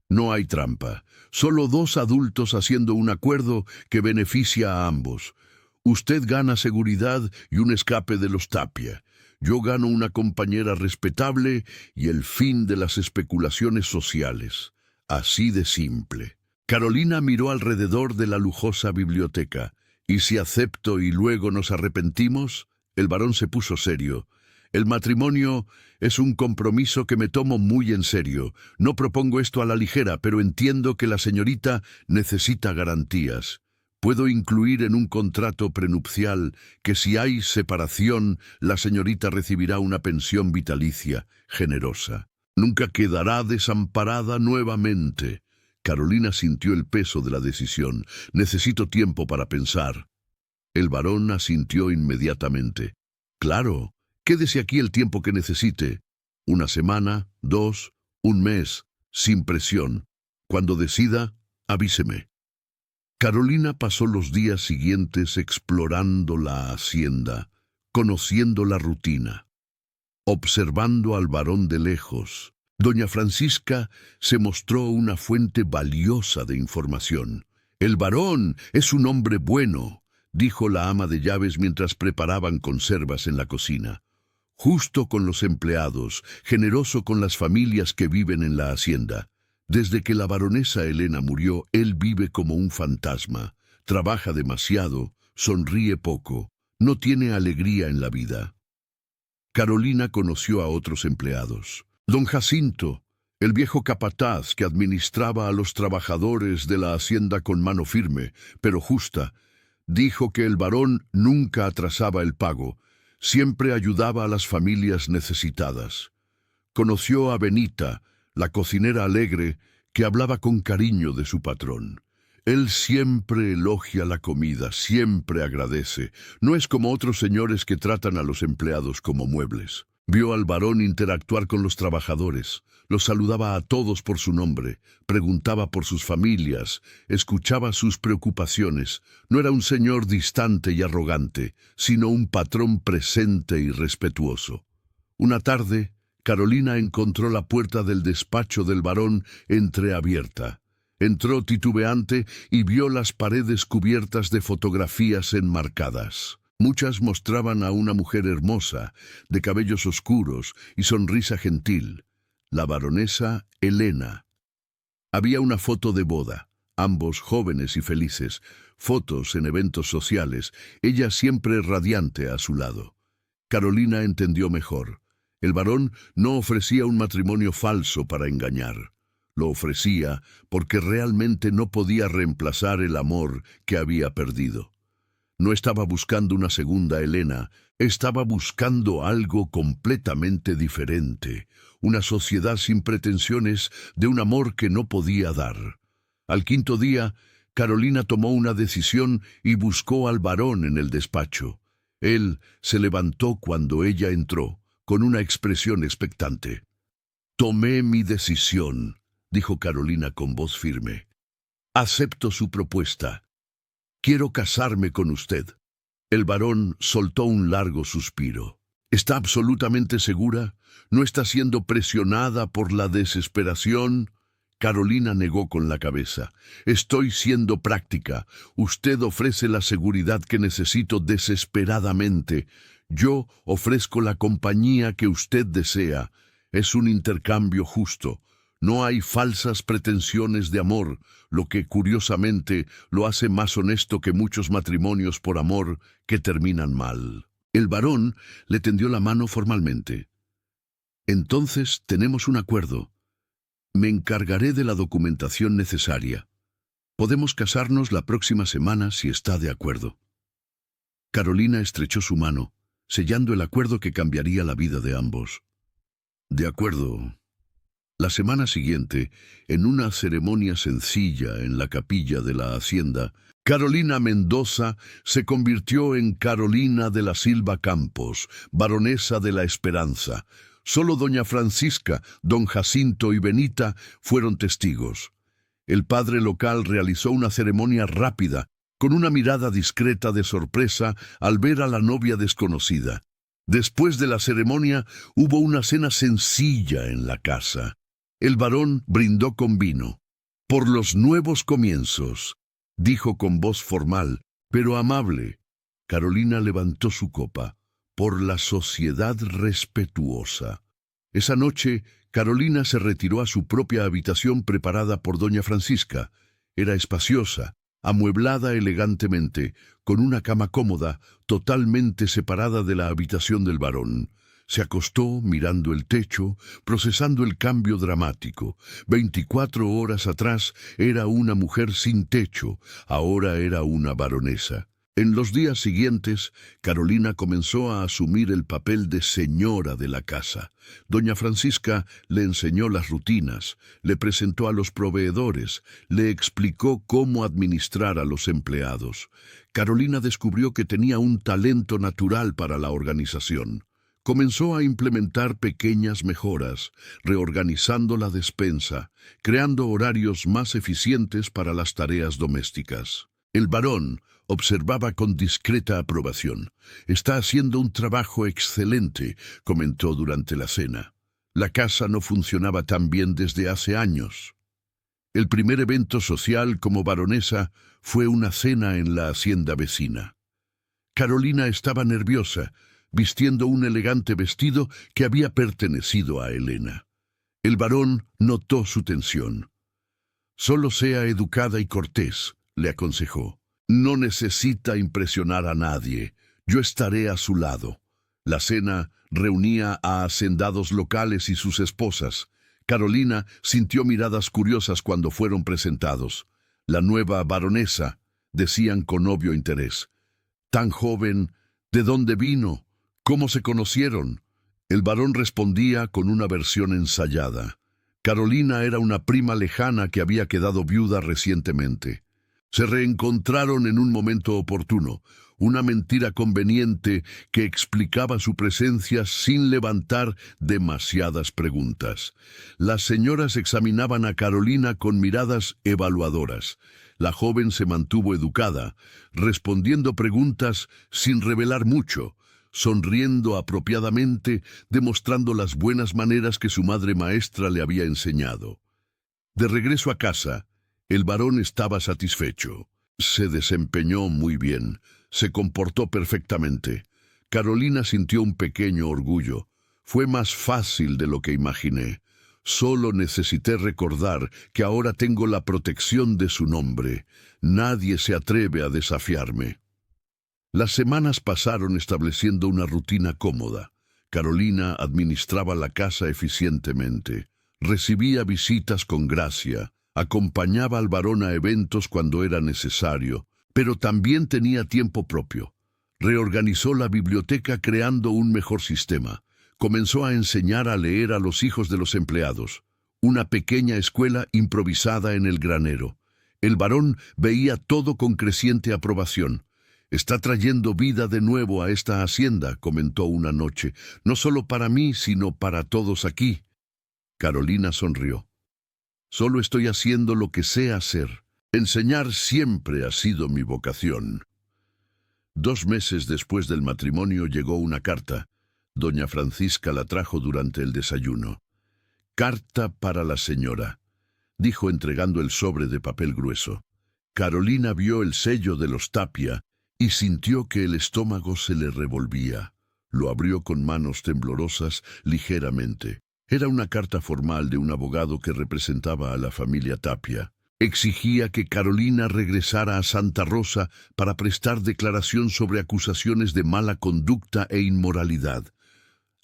«No hay trampa, solo 2 adultos haciendo un acuerdo que beneficia a ambos. Usted gana seguridad y un escape de los Tapia. Yo gano una compañera respetable y el fin de las especulaciones sociales. Así de simple». Carolina miró alrededor de la lujosa biblioteca. «¿Y si acepto y luego nos arrepentimos?». El varón se puso serio. «El matrimonio es un compromiso que me tomo muy en serio. No propongo esto a la ligera, pero entiendo que la señorita necesita garantías. Puedo incluir en un contrato prenupcial que si hay separación, la señorita recibirá una pensión vitalicia, generosa. Nunca quedará desamparada nuevamente». Carolina sintió el peso de la decisión. «Necesito tiempo para pensar». El varón asintió inmediatamente. «Claro, quédese aquí el tiempo que necesite. 1 semana, 2, 1 mes, sin presión. Cuando decida, avíseme». Carolina pasó los días siguientes explorando la hacienda, conociendo la rutina, observando al varón de lejos. Doña Francisca se mostró una fuente valiosa de información. «El varón es un hombre bueno», dijo la ama de llaves mientras preparaban conservas en la cocina. «Justo con los empleados, generoso con las familias que viven en la hacienda. Desde que la baronesa Elena murió, él vive como un fantasma. Trabaja demasiado, sonríe poco, no tiene alegría en la vida». Carolina conoció a otros empleados. Don Jacinto, el viejo capataz que administraba a los trabajadores de la hacienda con mano firme, pero justa, dijo que el varón nunca atrasaba el pago, siempre ayudaba a las familias necesitadas. Conoció a Benita, la cocinera alegre, que hablaba con cariño de su patrón. Él siempre elogia la comida, siempre agradece. No es como otros señores que tratan a los empleados como muebles. Vio al varón interactuar con los trabajadores, los saludaba a todos por su nombre, preguntaba por sus familias, escuchaba sus preocupaciones. No era un señor distante y arrogante, sino un patrón presente y respetuoso. Una tarde, Carolina encontró la puerta del despacho del varón entreabierta. Entró titubeante y vio las paredes cubiertas de fotografías enmarcadas. Muchas mostraban a una mujer hermosa, de cabellos oscuros y sonrisa gentil, la baronesa Helena. Había una foto de boda, ambos jóvenes y felices, fotos en eventos sociales, ella siempre radiante a su lado. Carolina entendió mejor. El varón no ofrecía un matrimonio falso para engañar. Lo ofrecía porque realmente no podía reemplazar el amor que había perdido. No estaba buscando una segunda Helena, estaba buscando algo completamente diferente, una sociedad sin pretensiones de un amor que no podía dar. Al quinto día, Carolina tomó una decisión y buscó al varón en el despacho. Él se levantó cuando ella entró, con una expresión expectante. «Tomé mi decisión», dijo Carolina con voz firme. «Acepto su propuesta. Quiero casarme con usted». El varón soltó un largo suspiro. «¿Está absolutamente segura? ¿No está siendo presionada por la desesperación?» Carolina negó con la cabeza. «Estoy siendo práctica. Usted ofrece la seguridad que necesito desesperadamente. Yo ofrezco la compañía que usted desea. Es un intercambio justo. No hay falsas pretensiones de amor, lo que curiosamente lo hace más honesto que muchos matrimonios por amor que terminan mal». El varón le tendió la mano formalmente. «Entonces tenemos un acuerdo. Me encargaré de la documentación necesaria. Podemos casarnos la próxima semana si está de acuerdo». Carolina estrechó su mano, sellando el acuerdo que cambiaría la vida de ambos. «De acuerdo». La semana siguiente, en una ceremonia sencilla en la capilla de la hacienda, Carolina Mendoza se convirtió en Carolina de la Silva Campos, baronesa de la Esperanza. Solo doña Francisca, don Jacinto y Benita fueron testigos. El padre local realizó una ceremonia rápida, con una mirada discreta de sorpresa al ver a la novia desconocida. Después de la ceremonia hubo una cena sencilla en la casa. El varón brindó con vino. «Por los nuevos comienzos», dijo con voz formal, pero amable. Carolina levantó su copa. «Por la sociedad respetuosa». Esa noche, Carolina se retiró a su propia habitación preparada por doña Francisca. Era espaciosa, amueblada elegantemente, con una cama cómoda, totalmente separada de la habitación del varón. Se acostó mirando el techo, procesando el cambio dramático. 24 horas atrás era una mujer sin techo, ahora era una baronesa. En los días siguientes, Carolina comenzó a asumir el papel de señora de la casa. Doña Francisca le enseñó las rutinas, le presentó a los proveedores, le explicó cómo administrar a los empleados. Carolina descubrió que tenía un talento natural para la organización. Comenzó a implementar pequeñas mejoras, reorganizando la despensa, creando horarios más eficientes para las tareas domésticas. El varón observaba con discreta aprobación. «Está haciendo un trabajo excelente», comentó durante la cena. La casa no funcionaba tan bien desde hace años. El primer evento social como baronesa fue una cena en la hacienda vecina. Carolina estaba nerviosa, vistiendo un elegante vestido que había pertenecido a Helena. El varón notó su tensión. «Solo sea educada y cortés», le aconsejó. «No necesita impresionar a nadie. Yo estaré a su lado». La cena reunía a hacendados locales y sus esposas. Carolina sintió miradas curiosas cuando fueron presentados. «La nueva baronesa», decían con obvio interés. «Tan joven, ¿de dónde vino? ¿Cómo se conocieron?». El varón respondía con una versión ensayada. Carolina era una prima lejana que había quedado viuda recientemente. Se reencontraron en un momento oportuno, una mentira conveniente que explicaba su presencia sin levantar demasiadas preguntas. Las señoras examinaban a Carolina con miradas evaluadoras. La joven se mantuvo educada, respondiendo preguntas sin revelar mucho, sonriendo apropiadamente, demostrando las buenas maneras que su madre maestra le había enseñado. De regreso a casa, el varón estaba satisfecho. Se desempeñó muy bien, se comportó perfectamente. Carolina sintió un pequeño orgullo. Fue más fácil de lo que imaginé. Solo necesité recordar que ahora tengo la protección de su nombre. Nadie se atreve a desafiarme. Las semanas pasaron estableciendo una rutina cómoda. Carolina administraba la casa eficientemente. Recibía visitas con gracia. Acompañaba al varón a eventos cuando era necesario, pero también tenía tiempo propio. Reorganizó la biblioteca creando un mejor sistema. Comenzó a enseñar a leer a los hijos de los empleados. Una pequeña escuela improvisada en el granero. El varón veía todo con creciente aprobación. «Está trayendo vida de nuevo a esta hacienda», comentó una noche, «no solo para mí, sino para todos aquí». Carolina sonrió. «Solo estoy haciendo lo que sé hacer. Enseñar siempre ha sido mi vocación». 2 meses después del matrimonio llegó una carta. Doña Francisca la trajo durante el desayuno. «Carta para la señora», dijo entregando el sobre de papel grueso. Carolina vio el sello de los Tapia y sintió que el estómago se le revolvía. Lo abrió con manos temblorosas, ligeramente. Era una carta formal de un abogado que representaba a la familia Tapia. Exigía que Carolina regresara a Santa Rosa para prestar declaración sobre acusaciones de mala conducta e inmoralidad.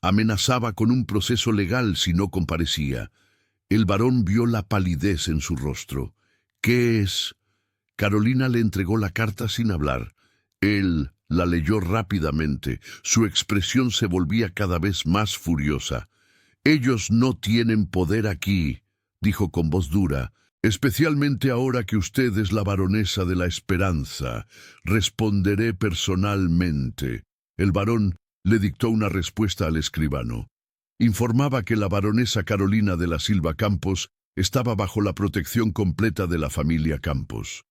Amenazaba con un proceso legal si no comparecía. El varón vio la palidez en su rostro. «¿Qué es?» Carolina le entregó la carta sin hablar. Él la leyó rápidamente. Su expresión se volvía cada vez más furiosa. «Ellos no tienen poder aquí», dijo con voz dura, «especialmente ahora que usted es la baronesa de la Esperanza. Responderé personalmente». El varón le dictó una respuesta al escribano. Informaba que la baronesa Carolina de la Silva Campos estaba bajo la protección completa de la familia Campos.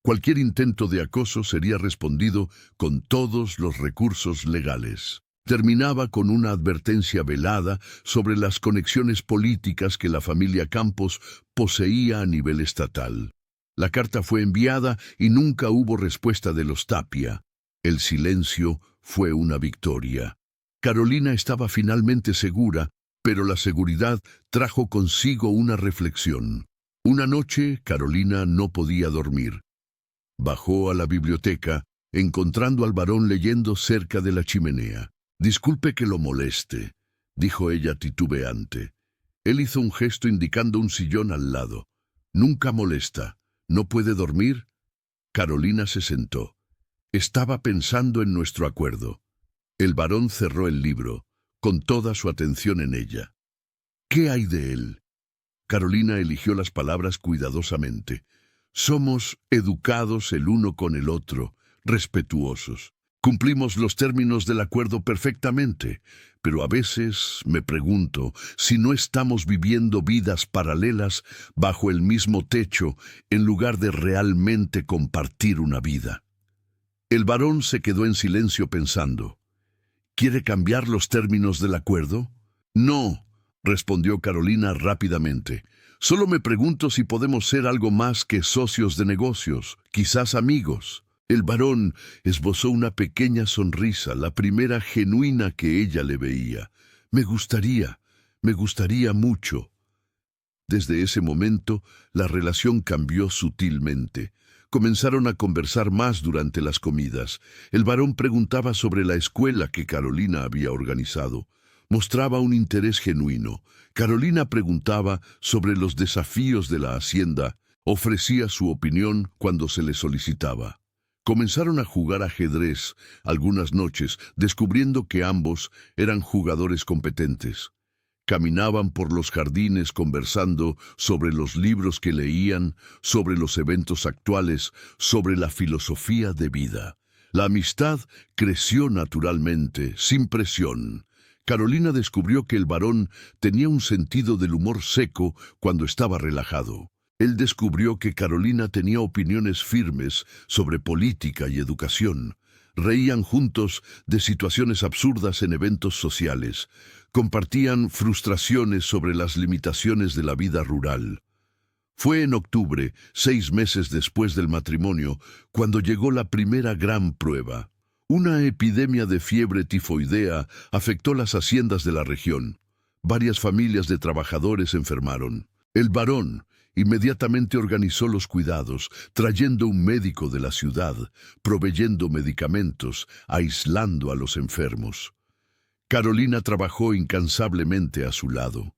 Cualquier intento de acoso sería respondido con todos los recursos legales. Terminaba con una advertencia velada sobre las conexiones políticas que la familia Campos poseía a nivel estatal. La carta fue enviada y nunca hubo respuesta de los Tapia. El silencio fue una victoria. Carolina estaba finalmente segura, pero la seguridad trajo consigo una reflexión. Una noche, Carolina no podía dormir. Bajó a la biblioteca, encontrando al varón leyendo cerca de la chimenea. «Disculpe que lo moleste», dijo ella titubeante. Él hizo un gesto indicando un sillón al lado. «Nunca molesta. ¿No puede dormir?» Carolina se sentó. Estaba pensando en nuestro acuerdo. El varón cerró el libro, con toda su atención en ella. «¿Qué hay de él?» Carolina eligió las palabras cuidadosamente. «Somos educados el uno con el otro, respetuosos. Cumplimos los términos del acuerdo perfectamente, pero a veces me pregunto si no estamos viviendo vidas paralelas bajo el mismo techo en lugar de realmente compartir una vida». El varón se quedó en silencio pensando. «¿Quiere cambiar los términos del acuerdo?» «No», respondió Carolina rápidamente. «Solo me pregunto si podemos ser algo más que socios de negocios, quizás amigos». El varón esbozó una pequeña sonrisa, la primera genuina que ella le veía. Me gustaría mucho». Desde ese momento, la relación cambió sutilmente. Comenzaron a conversar más durante las comidas. El varón preguntaba sobre la escuela que Carolina había organizado. Mostraba un interés genuino. Carolina preguntaba sobre los desafíos de la hacienda. Ofrecía su opinión cuando se le solicitaba. Comenzaron a jugar ajedrez algunas noches, descubriendo que ambos eran jugadores competentes. Caminaban por los jardines conversando sobre los libros que leían, sobre los eventos actuales, sobre la filosofía de vida. La amistad creció naturalmente, sin presión. Carolina descubrió que el varón tenía un sentido del humor seco cuando estaba relajado. Él descubrió que Carolina tenía opiniones firmes sobre política y educación. Reían juntos de situaciones absurdas en eventos sociales. Compartían frustraciones sobre las limitaciones de la vida rural. Fue en octubre, 6 meses después del matrimonio, cuando llegó la primera gran prueba. Una epidemia de fiebre tifoidea afectó las haciendas de la región. Varias familias de trabajadores enfermaron. El varón inmediatamente organizó los cuidados, trayendo un médico de la ciudad, proveyendo medicamentos, aislando a los enfermos. Carolina trabajó incansablemente a su lado.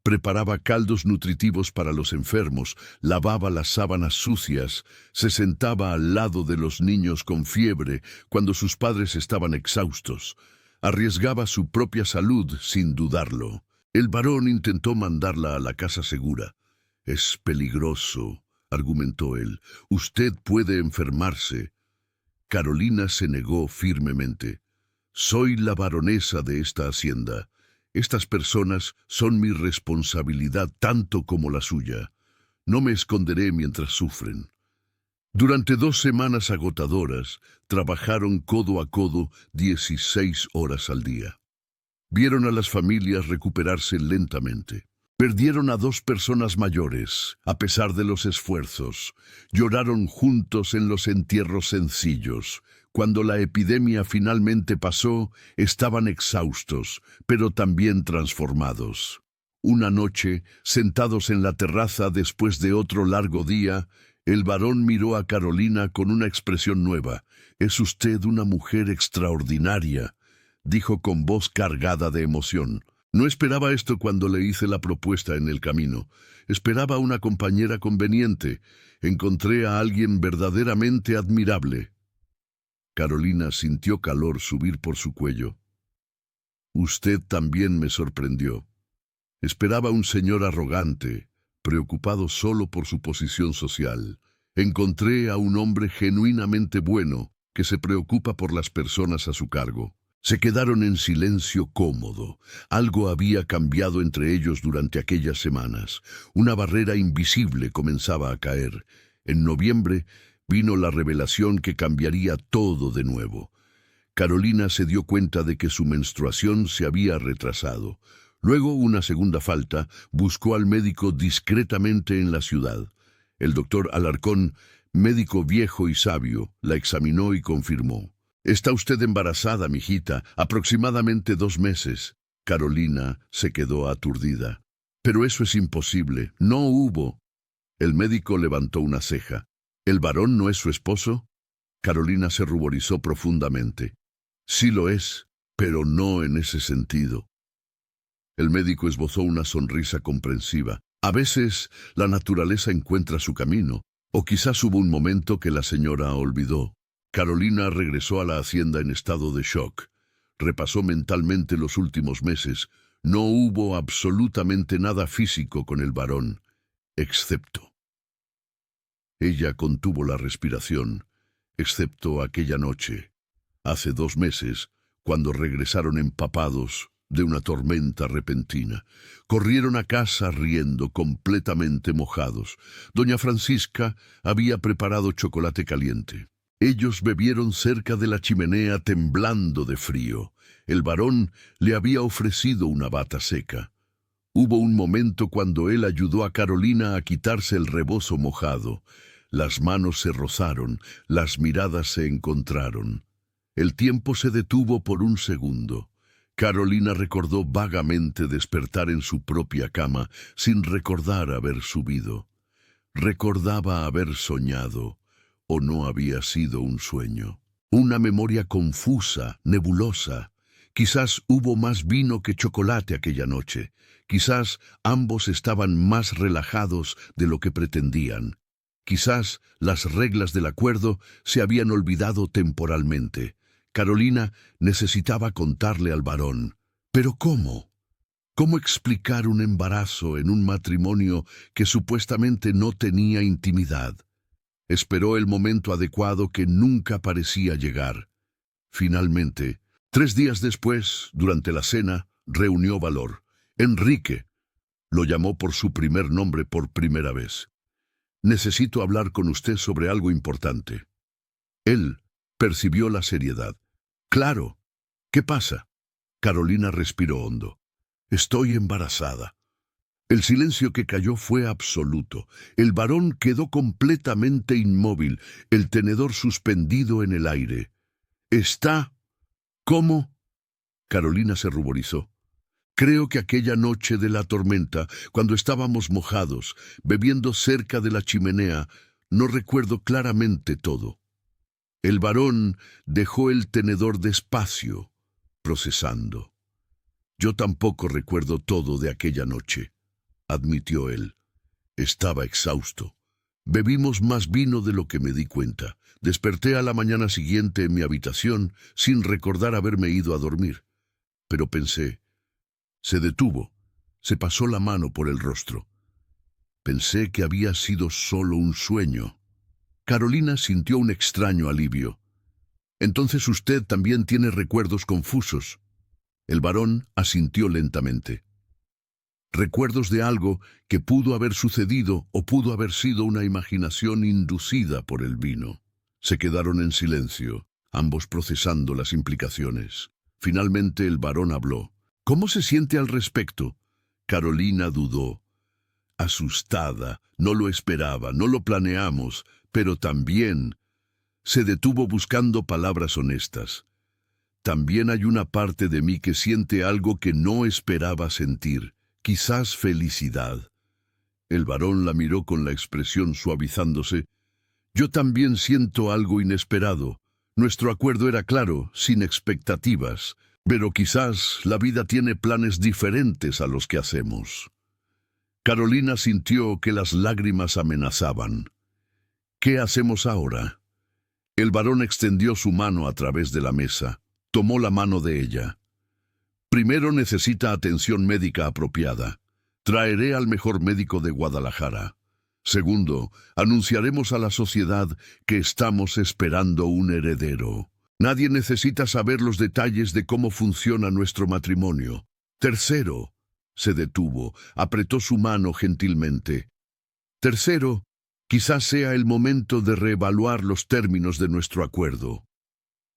Preparaba caldos nutritivos para los enfermos, lavaba las sábanas sucias, se sentaba al lado de los niños con fiebre cuando sus padres estaban exhaustos. Arriesgaba su propia salud sin dudarlo. El varón intentó mandarla a la casa segura. «Es peligroso», argumentó él. «Usted puede enfermarse». Carolina se negó firmemente. «Soy la baronesa de esta hacienda. Estas personas son mi responsabilidad tanto como la suya. No me esconderé mientras sufren». Durante 2 semanas agotadoras, trabajaron codo a codo 16 horas al día. Vieron a las familias recuperarse lentamente. Perdieron a 2 personas mayores, a pesar de los esfuerzos. Lloraron juntos en los entierros sencillos. Cuando la epidemia finalmente pasó, estaban exhaustos, pero también transformados. Una noche, sentados en la terraza después de otro largo día, el varón miró a Carolina con una expresión nueva. «Es usted una mujer extraordinaria», dijo con voz cargada de emoción. «No esperaba esto cuando le hice la propuesta en el camino. Esperaba una compañera conveniente. Encontré a alguien verdaderamente admirable». Carolina sintió calor subir por su cuello. «Usted también me sorprendió. Esperaba un señor arrogante, preocupado solo por su posición social. Encontré a un hombre genuinamente bueno que se preocupa por las personas a su cargo». Se quedaron en silencio cómodo. Algo había cambiado entre ellos durante aquellas semanas. Una barrera invisible comenzaba a caer. En noviembre vino la revelación que cambiaría todo de nuevo. Carolina se dio cuenta de que su menstruación se había retrasado. Luego, una segunda falta, buscó al médico discretamente en la ciudad. El doctor Alarcón, médico viejo y sabio, la examinó y confirmó. «Está usted embarazada, mijita, aproximadamente 2 meses». Carolina se quedó aturdida. «Pero eso es imposible. No hubo». El médico levantó una ceja. «¿El varón no es su esposo?» Carolina se ruborizó profundamente. «Sí lo es, pero no en ese sentido». El médico esbozó una sonrisa comprensiva. «A veces la naturaleza encuentra su camino, o quizás hubo un momento que la señora olvidó». Carolina regresó a la hacienda en estado de shock. Repasó mentalmente los últimos meses. No hubo absolutamente nada físico con el varón, excepto. Ella contuvo la respiración, excepto aquella noche, hace 2 meses, cuando regresaron empapados de una tormenta repentina. Corrieron a casa riendo, completamente mojados. Doña Francisca había preparado chocolate caliente. Ellos bebieron cerca de la chimenea temblando de frío. El varón le había ofrecido una bata seca. Hubo un momento cuando él ayudó a Carolina a quitarse el rebozo mojado. Las manos se rozaron, las miradas se encontraron. El tiempo se detuvo por un segundo. Carolina recordó vagamente despertar en su propia cama sin recordar haber subido. Recordaba haber soñado. ¿O no había sido un sueño? Una memoria confusa, nebulosa. Quizás hubo más vino que chocolate aquella noche. Quizás ambos estaban más relajados de lo que pretendían. Quizás las reglas del acuerdo se habían olvidado temporalmente. Carolina necesitaba contarle al varón. ¿Pero cómo? ¿Cómo explicar un embarazo en un matrimonio que supuestamente no tenía intimidad? Esperó el momento adecuado que nunca parecía llegar. Finalmente, 3 días después, durante la cena, reunió valor. Enrique lo llamó por su primer nombre por primera vez. Necesito hablar con usted sobre algo importante. Él percibió la seriedad. Claro. ¿Qué pasa? Carolina respiró hondo. Estoy embarazada. El silencio que cayó fue absoluto. El varón quedó completamente inmóvil, el tenedor suspendido en el aire. ¿Está? ¿Cómo? Carolina se ruborizó. Creo que aquella noche de la tormenta, cuando estábamos mojados, bebiendo cerca de la chimenea, no recuerdo claramente todo. El varón dejó el tenedor despacio, procesando. Yo tampoco recuerdo todo de aquella noche, admitió él. Estaba exhausto. Bebimos más vino de lo que me di cuenta. Desperté a la mañana siguiente en mi habitación sin recordar haberme ido a dormir. Pero pensé, se detuvo, se pasó la mano por el rostro. Pensé que había sido solo un sueño. Carolina sintió un extraño alivio. Entonces usted también tiene recuerdos confusos. El varón asintió lentamente. Recuerdos de algo que pudo haber sucedido o pudo haber sido una imaginación inducida por el vino. Se quedaron en silencio, ambos procesando las implicaciones. Finalmente el varón habló. ¿Cómo se siente al respecto? Carolina dudó. Asustada, no lo esperaba, no lo planeamos, pero también se detuvo buscando palabras honestas. También hay una parte de mí que siente algo que no esperaba sentir, quizás felicidad. El varón la miró con la expresión suavizándose. Yo también siento algo inesperado. Nuestro acuerdo era claro, sin expectativas, pero quizás la vida tiene planes diferentes a los que hacemos. Carolina sintió que las lágrimas amenazaban. ¿Qué hacemos ahora? El varón extendió su mano a través de la mesa. Tomó la mano de ella. Primero necesita atención médica apropiada. Traeré al mejor médico de Guadalajara. Segundo, anunciaremos a la sociedad que estamos esperando un heredero. Nadie necesita saber los detalles de cómo funciona nuestro matrimonio. Tercero, se detuvo, apretó su mano gentilmente. Tercero, quizás sea el momento de reevaluar los términos de nuestro acuerdo.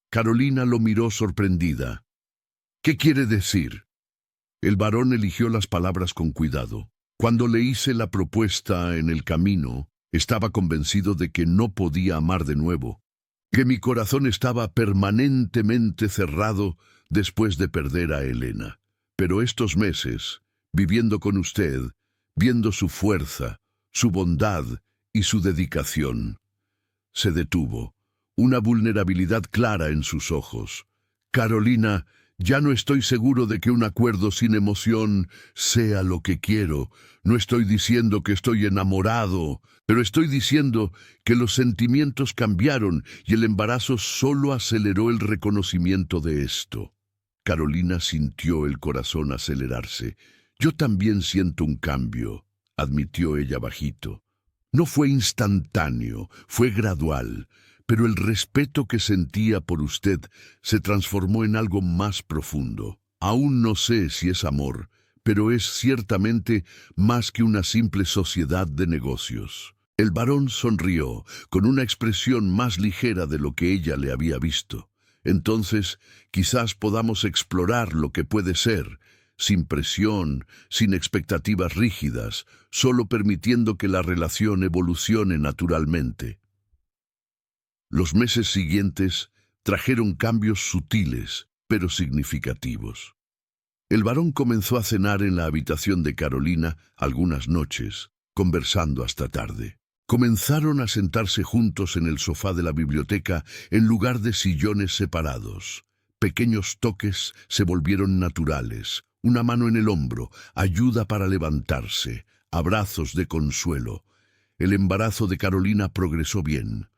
Carolina lo miró sorprendida. ¿Qué quiere decir? El varón eligió las palabras con cuidado. Cuando le hice la propuesta en el camino, estaba convencido de que no podía amar de nuevo, que mi corazón estaba permanentemente cerrado después de perder a Elena. Pero estos meses, viviendo con usted, viendo su fuerza, su bondad y su dedicación. Se detuvo, una vulnerabilidad clara en sus ojos. Carolina, ya no estoy seguro de que un acuerdo sin emoción sea lo que quiero. No estoy diciendo que estoy enamorado, pero estoy diciendo que los sentimientos cambiaron y el embarazo solo aceleró el reconocimiento de esto. Carolina sintió el corazón acelerarse. Yo también siento un cambio, admitió ella bajito. No fue instantáneo, fue gradual, pero el respeto que sentía por usted se transformó en algo más profundo. Aún no sé si es amor, pero es ciertamente más que una simple sociedad de negocios. El varón sonrió, con una expresión más ligera de lo que ella le había visto. Entonces, quizás podamos explorar lo que puede ser, sin presión, sin expectativas rígidas, solo permitiendo que la relación evolucione naturalmente. Los meses siguientes trajeron cambios sutiles, pero significativos. El varón comenzó a cenar en la habitación de Carolina algunas noches, conversando hasta tarde. Comenzaron a sentarse juntos en el sofá de la biblioteca en lugar de sillones separados. Pequeños toques se volvieron naturales, una mano en el hombro, ayuda para levantarse, abrazos de consuelo. El embarazo de Carolina progresó bien.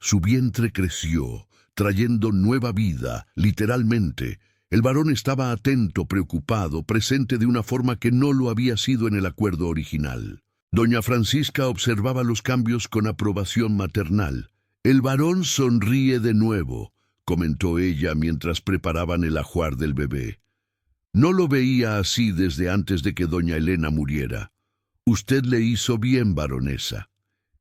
Su vientre creció, trayendo nueva vida, literalmente. El varón estaba atento, preocupado, presente de una forma que no lo había sido en el acuerdo original. Doña Francisca observaba los cambios con aprobación maternal. «El varón sonríe de nuevo», comentó ella mientras preparaban el ajuar del bebé. No lo veía así desde antes de que doña Elena muriera. «Usted le hizo bien, baronesa».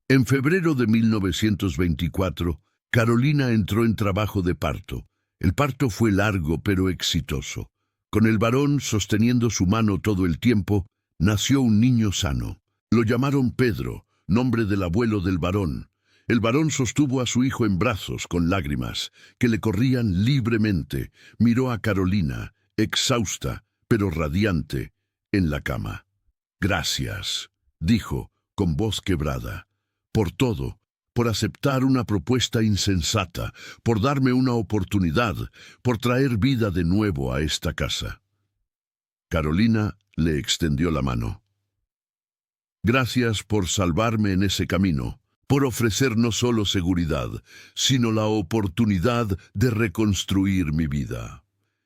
En febrero de 1924, Carolina entró en trabajo de parto. El parto fue largo pero exitoso. Con el varón sosteniendo su mano todo el tiempo, nació un niño sano. Lo llamaron Pedro, nombre del abuelo del varón. El varón sostuvo a su hijo en brazos con lágrimas, que le corrían libremente. Miró a Carolina, exhausta, pero radiante, en la cama. «Gracias», dijo, con voz quebrada, «por todo, por aceptar una propuesta insensata, por darme una oportunidad, por traer vida de nuevo a esta casa». Carolina le extendió la mano. «Gracias por salvarme en ese camino, por ofrecer no solo seguridad, sino la oportunidad de reconstruir mi vida».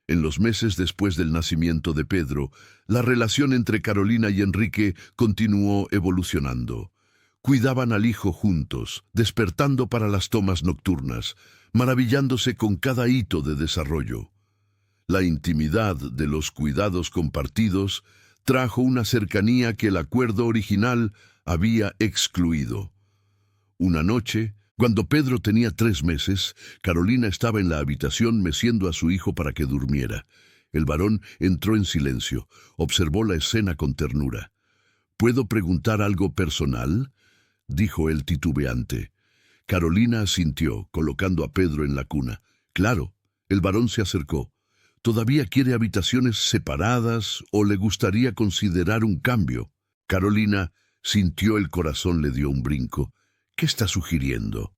En los meses después del nacimiento de Pedro, la relación entre Carolina y Enrique continuó evolucionando. Cuidaban al hijo juntos, despertando para las tomas nocturnas, maravillándose con cada hito de desarrollo. La intimidad de los cuidados compartidos trajo una cercanía que el acuerdo original había excluido. Una noche, cuando Pedro tenía 3 meses, Carolina estaba en la habitación meciendo a su hijo para que durmiera. El varón entró en silencio, observó la escena con ternura. «¿Puedo preguntar algo personal?», dijo él titubeante. Carolina asintió, colocando a Pedro en la cuna. «Claro». El varón se acercó. «¿Todavía quiere habitaciones separadas o le gustaría considerar un cambio?» Carolina sintió el corazón le dio un brinco. «¿Qué está sugiriendo?».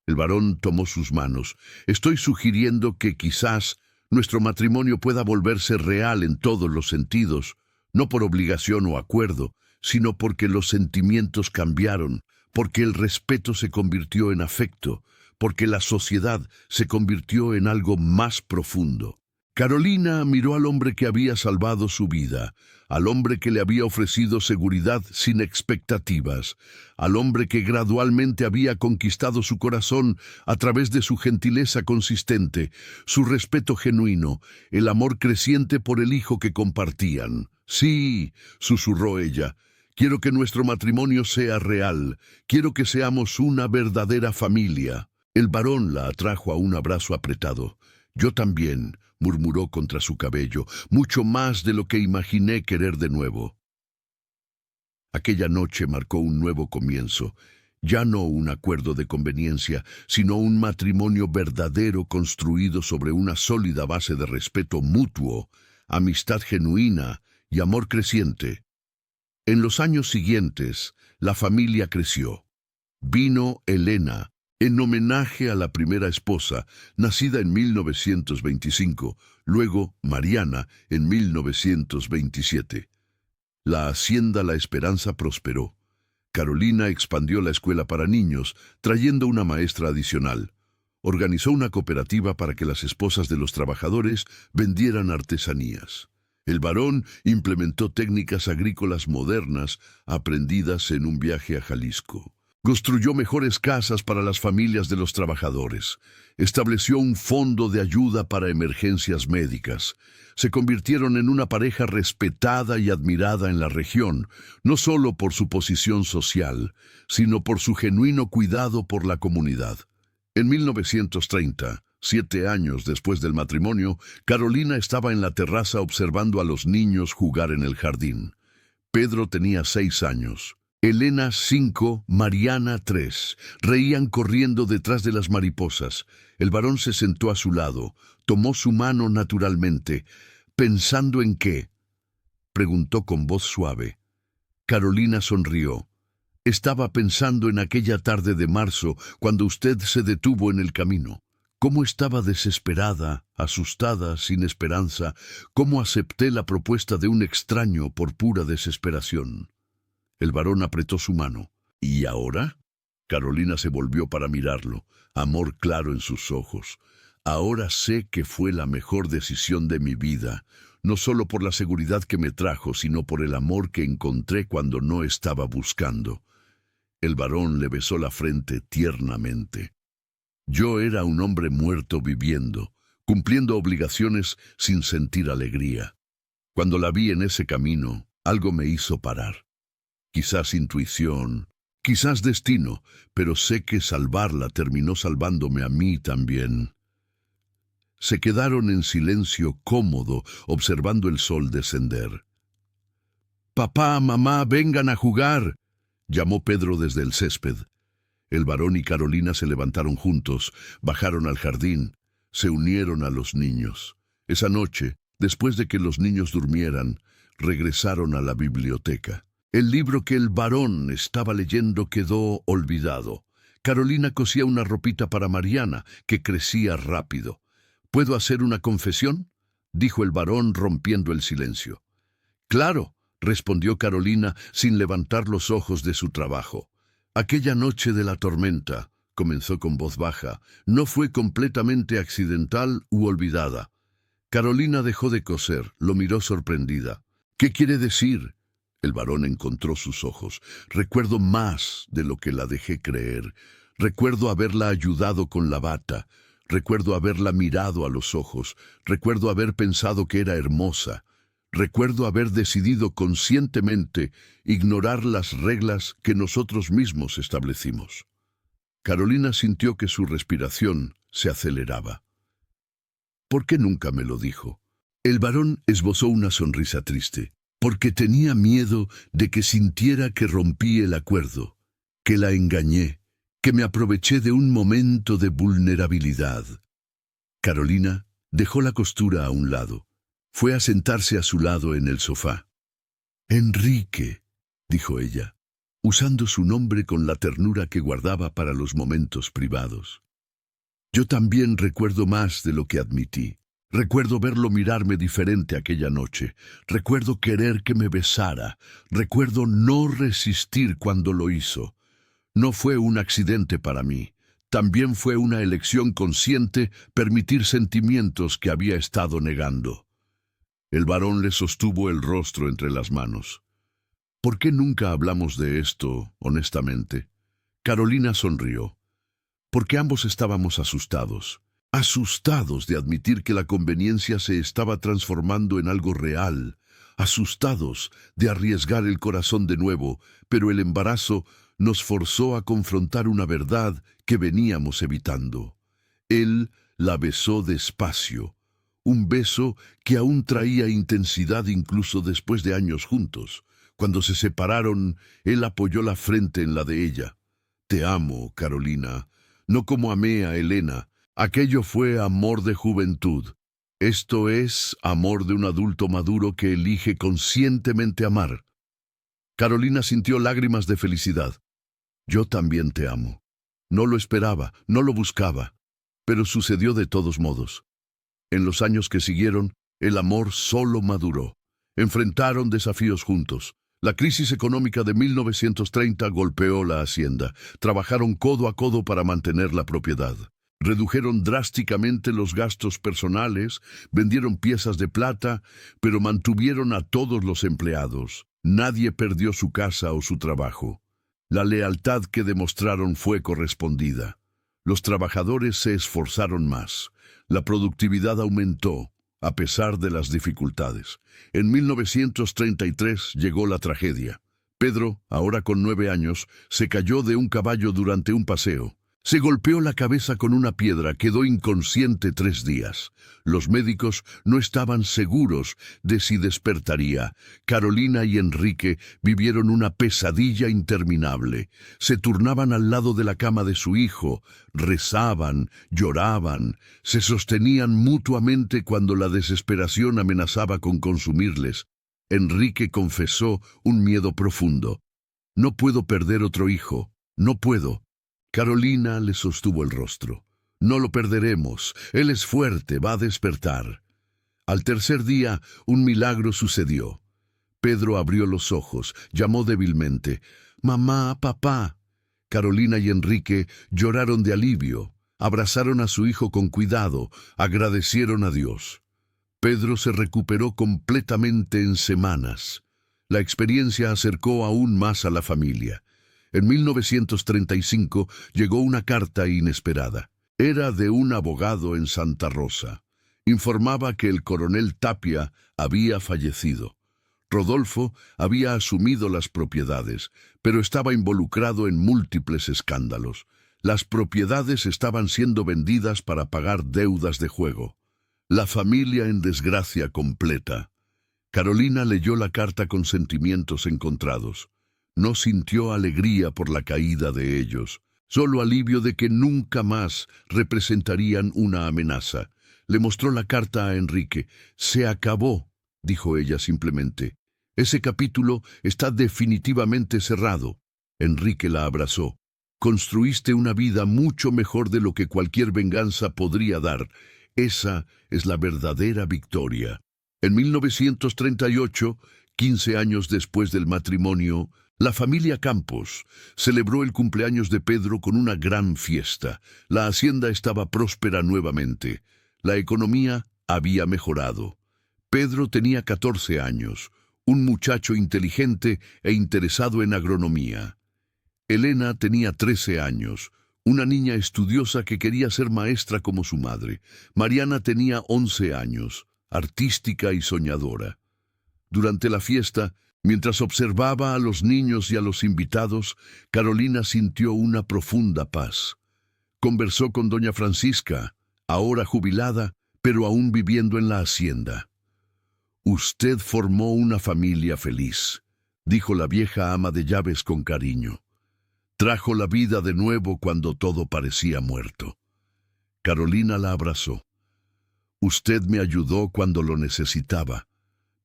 El varón tomó sus manos. «Estoy sugiriendo que quizás nuestro matrimonio pueda volverse real en todos los sentidos, no por obligación o acuerdo, sino porque los sentimientos cambiaron, porque el respeto se convirtió en afecto, porque la sociedad se convirtió en algo más profundo». Carolina miró al hombre que había salvado su vida, al hombre que le había ofrecido seguridad sin expectativas, al hombre que gradualmente había conquistado su corazón a través de su gentileza consistente, su respeto genuino, el amor creciente por el hijo que compartían. «Sí», susurró ella, «quiero que nuestro matrimonio sea real, quiero que seamos una verdadera familia». El varón la atrajo a un abrazo apretado. «Yo también», murmuró contra su cabello, «mucho más de lo que imaginé querer de nuevo». Aquella noche marcó un nuevo comienzo, ya no un acuerdo de conveniencia, sino un matrimonio verdadero construido sobre una sólida base de respeto mutuo, amistad genuina y amor creciente. En los años siguientes, la familia creció. Vino Elena, en homenaje a la primera esposa, nacida en 1925, luego Mariana en 1927. La hacienda La Esperanza prosperó. Carolina expandió la escuela para niños, trayendo una maestra adicional. Organizó una cooperativa para que las esposas de los trabajadores vendieran artesanías. El varón implementó técnicas agrícolas modernas aprendidas en un viaje a Jalisco. Construyó mejores casas para las familias de los trabajadores. Estableció un fondo de ayuda para emergencias médicas. Se convirtieron en una pareja respetada y admirada en la región, no solo por su posición social, sino por su genuino cuidado por la comunidad. En 1930, 7 años después del matrimonio, Carolina estaba en la terraza observando a los niños jugar en el jardín. Pedro tenía 6 años. Elena 5, Mariana 3. Reían corriendo detrás de las mariposas. El varón se sentó a su lado, tomó su mano naturalmente. «¿Pensando en qué?», preguntó con voz suave. Carolina sonrió. «Estaba pensando en aquella tarde de marzo, cuando usted se detuvo en el camino. Cómo estaba desesperada, asustada, sin esperanza, cómo acepté la propuesta de un extraño por pura desesperación». El varón apretó su mano. «¿Y ahora?». Carolina se volvió para mirarlo, amor claro en sus ojos. Ahora sé que fue la mejor decisión de mi vida, no solo por la seguridad que me trajo, sino por el amor que encontré cuando no estaba buscando. El varón le besó la frente tiernamente. Yo era un hombre muerto viviendo, cumpliendo obligaciones sin sentir alegría. Cuando la vi en ese camino, algo me hizo parar. Quizás intuición, quizás destino, pero sé que salvarla terminó salvándome a mí también. Se quedaron en silencio cómodo, observando el sol descender. «Papá, mamá, vengan a jugar», llamó Pedro desde el césped. El varón y Carolina se levantaron juntos, bajaron al jardín, se unieron a los niños. Esa noche, después de que los niños durmieran, regresaron a la biblioteca. El libro que el varón estaba leyendo quedó olvidado. Carolina cosía una ropita para Mariana, que crecía rápido. «¿Puedo hacer una confesión?», dijo el varón rompiendo el silencio. «Claro», respondió Carolina sin levantar los ojos de su trabajo. «Aquella noche de la tormenta», comenzó con voz baja, «no fue completamente accidental u olvidada». Carolina dejó de coser, lo miró sorprendida. «¿Qué quiere decir?». El varón encontró sus ojos. «Recuerdo más de lo que la dejé creer. Recuerdo haberla ayudado con la bata. Recuerdo haberla mirado a los ojos. Recuerdo haber pensado que era hermosa. Recuerdo haber decidido conscientemente ignorar las reglas que nosotros mismos establecimos». Carolina sintió que su respiración se aceleraba. «¿Por qué nunca me lo dijo?». El varón esbozó una sonrisa triste. «Porque tenía miedo de que sintiera que rompí el acuerdo, que la engañé, que me aproveché de un momento de vulnerabilidad». Carolina dejó la costura a un lado. Fue a sentarse a su lado en el sofá. «Enrique», dijo ella, usando su nombre con la ternura que guardaba para los momentos privados. «Yo también recuerdo más de lo que admití. Recuerdo verlo mirarme diferente aquella noche. Recuerdo querer que me besara. Recuerdo no resistir cuando lo hizo. No fue un accidente para mí. También fue una elección consciente permitir sentimientos que había estado negando». El varón le sostuvo el rostro entre las manos. «¿Por qué nunca hablamos de esto, honestamente?». Carolina sonrió. «Porque ambos estábamos asustados. Asustados de admitir que la conveniencia se estaba transformando en algo real. Asustados de arriesgar el corazón de nuevo, pero el embarazo nos forzó a confrontar una verdad que veníamos evitando». Él la besó despacio. Un beso que aún traía intensidad incluso después de años juntos. Cuando se separaron, él apoyó la frente en la de ella. «Te amo, Carolina. No como amé a Elena. Aquello fue amor de juventud. Esto es amor de un adulto maduro que elige conscientemente amar». Carolina sintió lágrimas de felicidad. «Yo también te amo». No lo esperaba, no lo buscaba, pero sucedió de todos modos. En los años que siguieron, el amor solo maduró. Enfrentaron desafíos juntos. La crisis económica de 1930 golpeó la hacienda. Trabajaron codo a codo para mantener la propiedad. Redujeron drásticamente los gastos personales, vendieron piezas de plata, pero mantuvieron a todos los empleados. Nadie perdió su casa o su trabajo. La lealtad que demostraron fue correspondida. Los trabajadores se esforzaron más. La productividad aumentó, a pesar de las dificultades. En 1933 llegó la tragedia. Pedro, ahora con 9 años, se cayó de un caballo durante un paseo. Se golpeó la cabeza con una piedra, quedó inconsciente 3 días. Los médicos no estaban seguros de si despertaría. Carolina y Enrique vivieron una pesadilla interminable. Se turnaban al lado de la cama de su hijo, rezaban, lloraban, se sostenían mutuamente cuando la desesperación amenazaba con consumirles. Enrique confesó un miedo profundo. «No puedo perder otro hijo, no puedo». Carolina le sostuvo el rostro. «No lo perderemos. Él es fuerte, va a despertar». Al tercer día, un milagro sucedió. Pedro abrió los ojos, llamó débilmente: «Mamá, papá». Carolina y Enrique lloraron de alivio. abrazaron a su hijo con cuidado, agradecieron a Dios. Pedro se recuperó completamente en semanas. La experiencia acercó aún más a la familia. En 1935 llegó una carta inesperada. Era de un abogado en Santa Rosa. Informaba que el coronel Tapia había fallecido. Rodolfo había asumido las propiedades, pero estaba involucrado en múltiples escándalos. Las propiedades estaban siendo vendidas para pagar deudas de juego. La familia en desgracia completa. Carolina leyó la carta con sentimientos encontrados. No sintió alegría por la caída de ellos, solo alivio de que nunca más representarían una amenaza. Le mostró la carta a Enrique. «Se acabó», dijo ella simplemente. «Ese capítulo está definitivamente cerrado». Enrique la abrazó. «Construiste una vida mucho mejor de lo que cualquier venganza podría dar. Esa es la verdadera victoria». En 1938, 15 años después del matrimonio, la familia Campos celebró el cumpleaños de Pedro con una gran fiesta. La hacienda estaba próspera nuevamente. La economía había mejorado. Pedro tenía 14 años, un muchacho inteligente e interesado en agronomía. Elena tenía 13 años, una niña estudiosa que quería ser maestra como su madre. Mariana tenía 11 años, artística y soñadora. Durante la fiesta, mientras observaba a los niños y a los invitados, Carolina sintió una profunda paz. Conversó con doña Francisca, ahora jubilada, pero aún viviendo en la hacienda. «Usted formó una familia feliz», dijo la vieja ama de llaves con cariño. «Trajo la vida de nuevo cuando todo parecía muerto». Carolina la abrazó. «Usted me ayudó cuando lo necesitaba.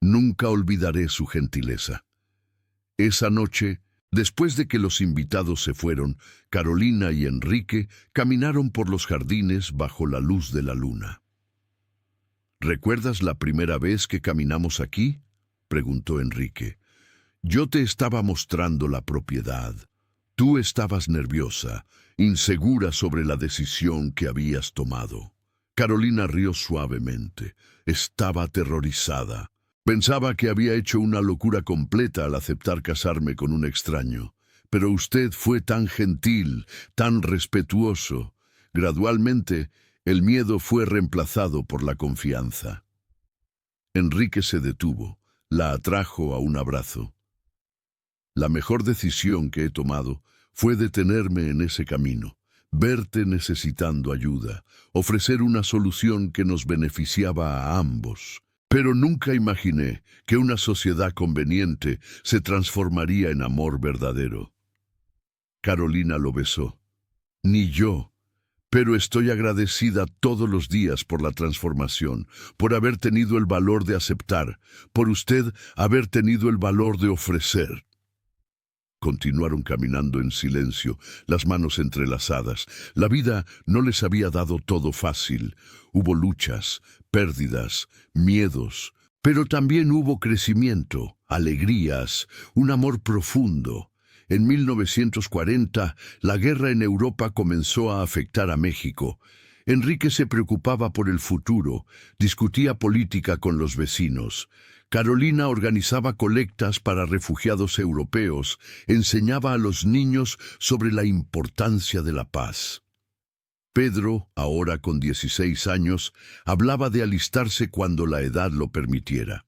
Nunca olvidaré su gentileza». Esa noche, después de que los invitados se fueron, Carolina y Enrique caminaron por los jardines bajo la luz de la luna. «¿Recuerdas la primera vez que caminamos aquí?», preguntó Enrique. «Yo te estaba mostrando la propiedad. Tú estabas nerviosa, insegura sobre la decisión que habías tomado». Carolina rió suavemente. Estaba aterrorizada. Pensaba que había hecho una locura completa al aceptar casarme con un extraño. Pero usted fue tan gentil, tan respetuoso. Gradualmente, el miedo fue reemplazado por la confianza. Enrique se detuvo, la atrajo a un abrazo. «La mejor decisión que he tomado fue detenerme en ese camino, verte necesitando ayuda, ofrecer una solución que nos beneficiaba a ambos. Pero nunca imaginé que una sociedad conveniente se transformaría en amor verdadero». Carolina lo besó. «Ni yo. Pero estoy agradecida todos los días por la transformación, por haber tenido el valor de aceptar, por usted haber tenido el valor de ofrecer». Continuaron caminando en silencio, las manos entrelazadas. La vida no les había dado todo fácil. Hubo luchas, pérdidas, miedos, pero también hubo crecimiento, alegrías, un amor profundo. En 1940, la guerra en Europa comenzó a afectar a México. Enrique se preocupaba por el futuro, discutía política con los vecinos. Carolina organizaba colectas para refugiados europeos, enseñaba a los niños sobre la importancia de la paz. Pedro, ahora con 16 años, hablaba de alistarse cuando la edad lo permitiera.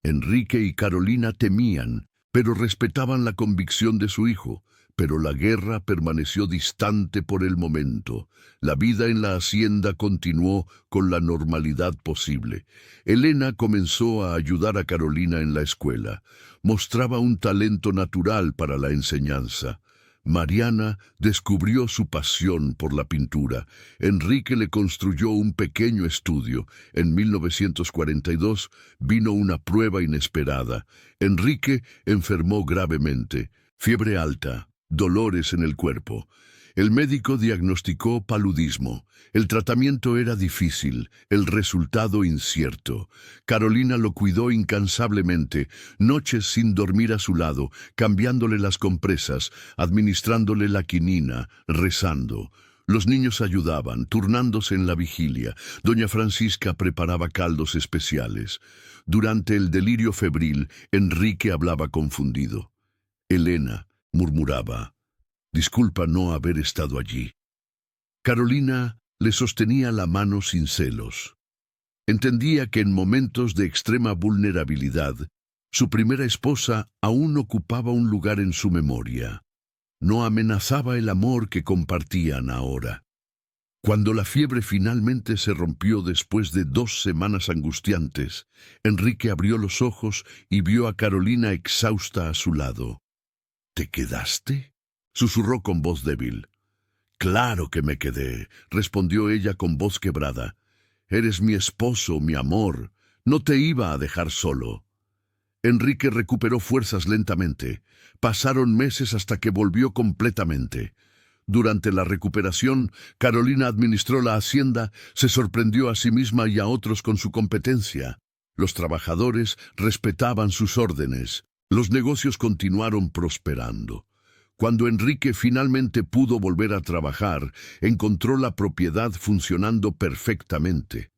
Enrique y Carolina temían, pero respetaban la convicción de su hijo. Pero la guerra permaneció distante por el momento. La vida en la hacienda continuó con la normalidad posible. Elena comenzó a ayudar a Carolina en la escuela. Mostraba un talento natural para la enseñanza. Mariana descubrió su pasión por la pintura. Enrique le construyó un pequeño estudio. En 1942 vino una prueba inesperada. Enrique enfermó gravemente. Fiebre alta. Dolores en el cuerpo. El médico diagnosticó paludismo. El tratamiento era difícil, el resultado incierto. Carolina lo cuidó incansablemente, noches sin dormir a su lado, cambiándole las compresas, administrándole la quinina, rezando. Los niños ayudaban, turnándose en la vigilia. Doña Francisca preparaba caldos especiales. Durante el delirio febril, Enrique hablaba confundido. Elena murmuraba: «Disculpa no haber estado allí». Carolina le sostenía la mano sin celos. Entendía que en momentos de extrema vulnerabilidad, su primera esposa aún ocupaba un lugar en su memoria. No amenazaba el amor que compartían ahora. Cuando la fiebre finalmente se rompió después de 2 semanas angustiantes, Enrique abrió los ojos y vio a Carolina exhausta a su lado. «¿Te quedaste?», susurró con voz débil. «Claro que me quedé», respondió ella con voz quebrada. «Eres mi esposo, mi amor. No te iba a dejar solo». Enrique recuperó fuerzas lentamente. Pasaron meses hasta que volvió completamente. Durante la recuperación, Carolina administró la hacienda, se sorprendió a sí misma y a otros con su competencia. Los trabajadores respetaban sus órdenes. Los negocios continuaron prosperando. Cuando Enrique finalmente pudo volver a trabajar, encontró la propiedad funcionando perfectamente.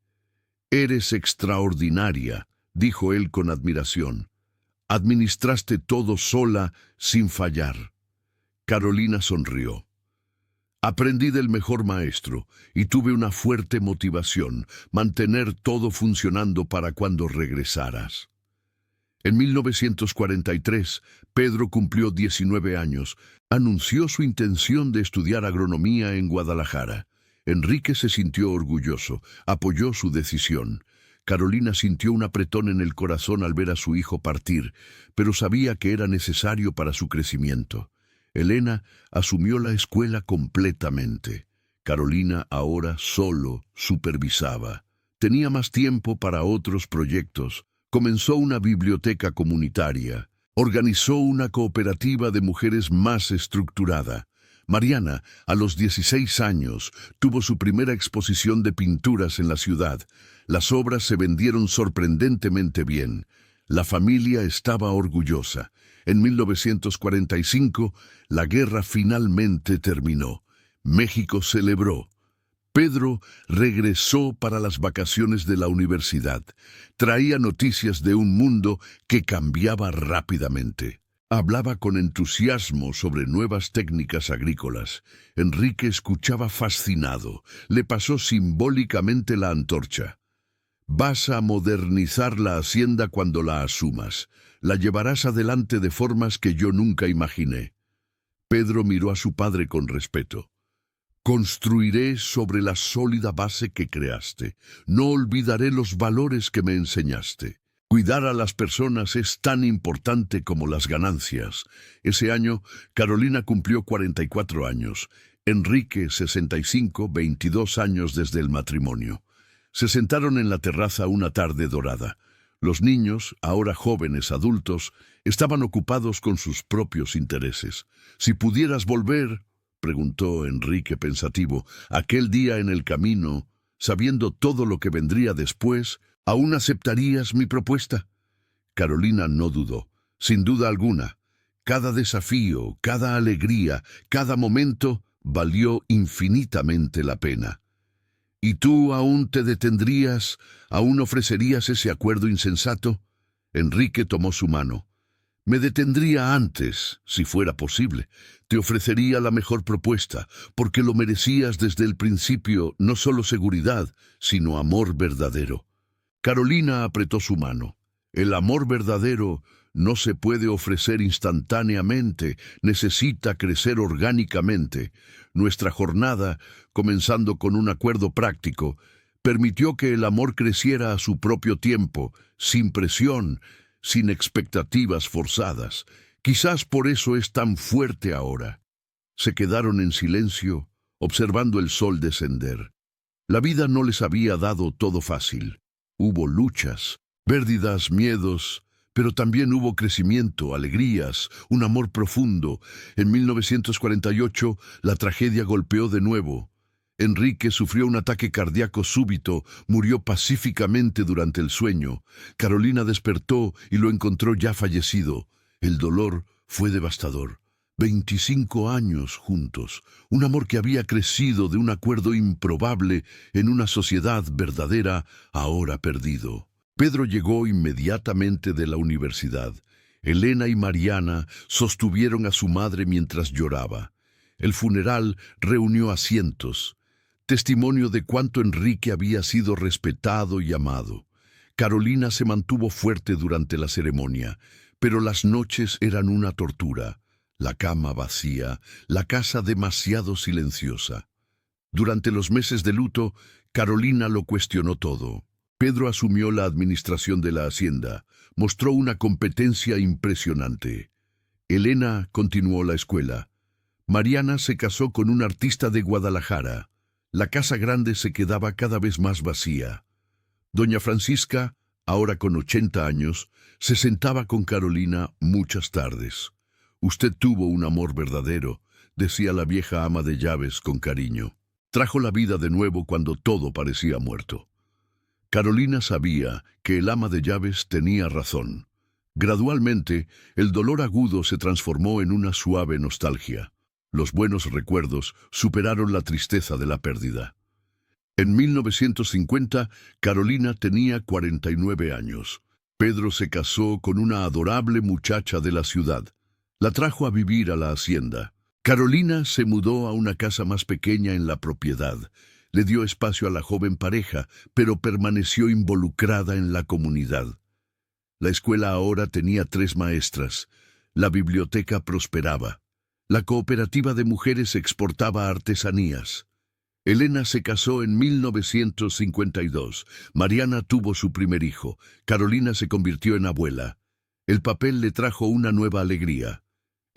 «Eres extraordinaria», dijo él con admiración. «Administraste todo sola, sin fallar». Carolina sonrió. «Aprendí del mejor maestro y tuve una fuerte motivación, mantener todo funcionando para cuando regresaras». En 1943, Pedro cumplió 19 años. Anunció su intención de estudiar agronomía en Guadalajara. Enrique se sintió orgulloso, apoyó su decisión. Carolina sintió un apretón en el corazón al ver a su hijo partir, pero sabía que era necesario para su crecimiento. Elena asumió la escuela completamente. Carolina ahora solo supervisaba. Tenía más tiempo para otros proyectos. Comenzó una biblioteca comunitaria. Organizó una cooperativa de mujeres más estructurada. Mariana, a los 16 años, tuvo su primera exposición de pinturas en la ciudad. Las obras se vendieron sorprendentemente bien. La familia estaba orgullosa. En 1945, la guerra finalmente terminó. México celebró. Pedro regresó para las vacaciones de la universidad. Traía noticias de un mundo que cambiaba rápidamente. Hablaba con entusiasmo sobre nuevas técnicas agrícolas. Enrique escuchaba fascinado. Le pasó simbólicamente la antorcha. «Vas a modernizar la hacienda cuando la asumas. La llevarás adelante de formas que yo nunca imaginé». Pedro miró a su padre con respeto. «Construiré sobre la sólida base que creaste. No olvidaré los valores que me enseñaste. Cuidar a las personas es tan importante como las ganancias». Ese año, Carolina cumplió 44 años. Enrique, 65, 22 años desde el matrimonio. Se sentaron en la terraza una tarde dorada. Los niños, ahora jóvenes adultos, estaban ocupados con sus propios intereses. «Si pudieras volver», preguntó Enrique pensativo, «aquel día en el camino, sabiendo todo lo que vendría después, ¿aún aceptarías mi propuesta?». Carolina no dudó. Sin duda alguna. Cada desafío, cada alegría, cada momento valió infinitamente la pena. «¿Y tú aún te detendrías? ¿Aún ofrecerías ese acuerdo insensato?». Enrique tomó su mano. «Me detendría antes, si fuera posible. Te ofrecería la mejor propuesta, porque lo merecías desde el principio, no solo seguridad, sino amor verdadero». Carolina apretó su mano. «El amor verdadero no se puede ofrecer instantáneamente, necesita crecer orgánicamente». Nuestra jornada, comenzando con un acuerdo práctico, permitió que el amor creciera a su propio tiempo, sin presión, sin expectativas forzadas. Quizás por eso es tan fuerte ahora. Se quedaron en silencio, observando el sol descender. La vida no les había dado todo fácil. Hubo luchas, pérdidas, miedos, pero también hubo crecimiento, alegrías, un amor profundo. En 1948, la tragedia golpeó de nuevo. Enrique sufrió un ataque cardíaco súbito, murió pacíficamente durante el sueño. Carolina despertó y lo encontró ya fallecido. El dolor fue devastador, 25 años juntos, un amor que había crecido de un acuerdo improbable en una sociedad verdadera, ahora perdido. Pedro llegó inmediatamente de la universidad. Elena y Mariana sostuvieron a su madre mientras lloraba. El funeral reunió a cientos, testimonio de cuánto Enrique había sido respetado y amado. Carolina se mantuvo fuerte durante la ceremonia, pero las noches eran una tortura. La cama vacía, la casa demasiado silenciosa. Durante los meses de luto, Carolina lo cuestionó todo. Pedro asumió la administración de la hacienda, mostró una competencia impresionante. Elena continuó la escuela. Mariana se casó con un artista de Guadalajara. La casa grande se quedaba cada vez más vacía. Doña Francisca, ahora con 80 años, se sentaba con Carolina muchas tardes. «Usted tuvo un amor verdadero», decía la vieja ama de llaves con cariño. Trajo la vida de nuevo cuando todo parecía muerto. Carolina sabía que el ama de llaves tenía razón. Gradualmente, el dolor agudo se transformó en una suave nostalgia. Los buenos recuerdos superaron la tristeza de la pérdida. En 1950, Carolina tenía 49 años. Pedro se casó con una adorable muchacha de la ciudad. La trajo a vivir a la hacienda. Carolina se mudó a una casa más pequeña en la propiedad. Le dio espacio a la joven pareja, pero permaneció involucrada en la comunidad. La escuela ahora tenía 3 maestras. La biblioteca prosperaba. La cooperativa de mujeres exportaba artesanías. Elena se casó en 1952. Mariana tuvo su primer hijo. Carolina se convirtió en abuela. El papel le trajo una nueva alegría.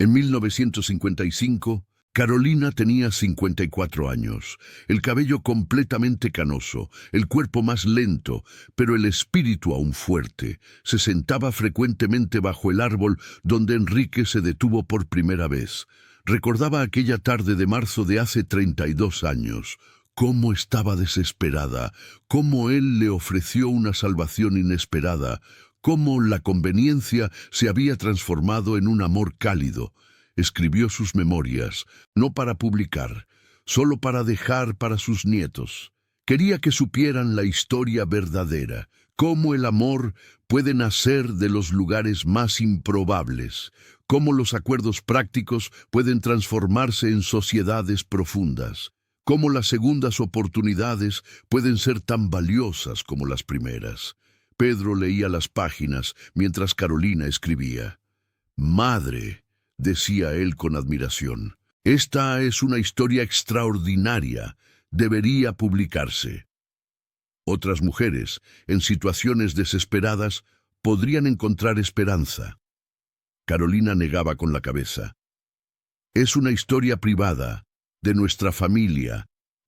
En 1955, Carolina tenía 54 años, el cabello completamente canoso, el cuerpo más lento, pero el espíritu aún fuerte. Se sentaba frecuentemente bajo el árbol donde Enrique se detuvo por primera vez. Recordaba aquella tarde de marzo de hace 32 años. Cómo estaba desesperada, cómo él le ofreció una salvación inesperada, cómo la conveniencia se había transformado en un amor cálido. Escribió sus memorias, no para publicar, solo para dejar para sus nietos. Quería que supieran la historia verdadera, cómo el amor puede nacer de los lugares más improbables, cómo los acuerdos prácticos pueden transformarse en sociedades profundas, cómo las segundas oportunidades pueden ser tan valiosas como las primeras. Pedro leía las páginas mientras Carolina escribía. «Madre», decía él con admiración, «esta es una historia extraordinaria. Debería publicarse». Otras mujeres, en situaciones desesperadas, podrían encontrar esperanza. Carolina negaba con la cabeza. «Es una historia privada, de nuestra familia,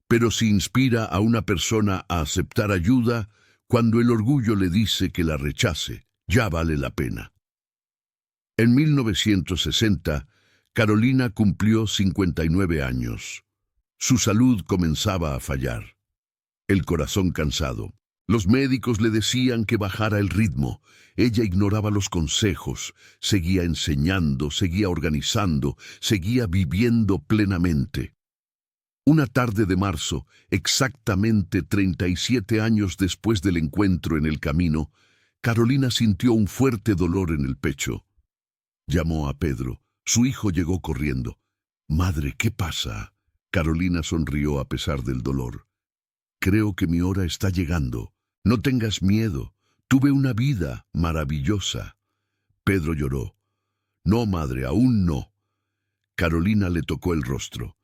pero si inspira a una persona a aceptar ayuda, cuando el orgullo le dice que la rechace, ya vale la pena». En 1960, Carolina cumplió 59 años. Su salud comenzaba a fallar. El corazón cansado. Los médicos le decían que bajara el ritmo. Ella ignoraba los consejos, seguía enseñando, seguía organizando, seguía viviendo plenamente. Una tarde de marzo, exactamente 37 años después del encuentro en el camino, Carolina sintió un fuerte dolor en el pecho. Llamó a Pedro. Su hijo llegó corriendo. «Madre, ¿qué pasa?» Carolina sonrió a pesar del dolor. «Creo que mi hora está llegando. No tengas miedo. Tuve una vida maravillosa». Pedro lloró. «No, madre, aún no». Carolina le tocó el rostro.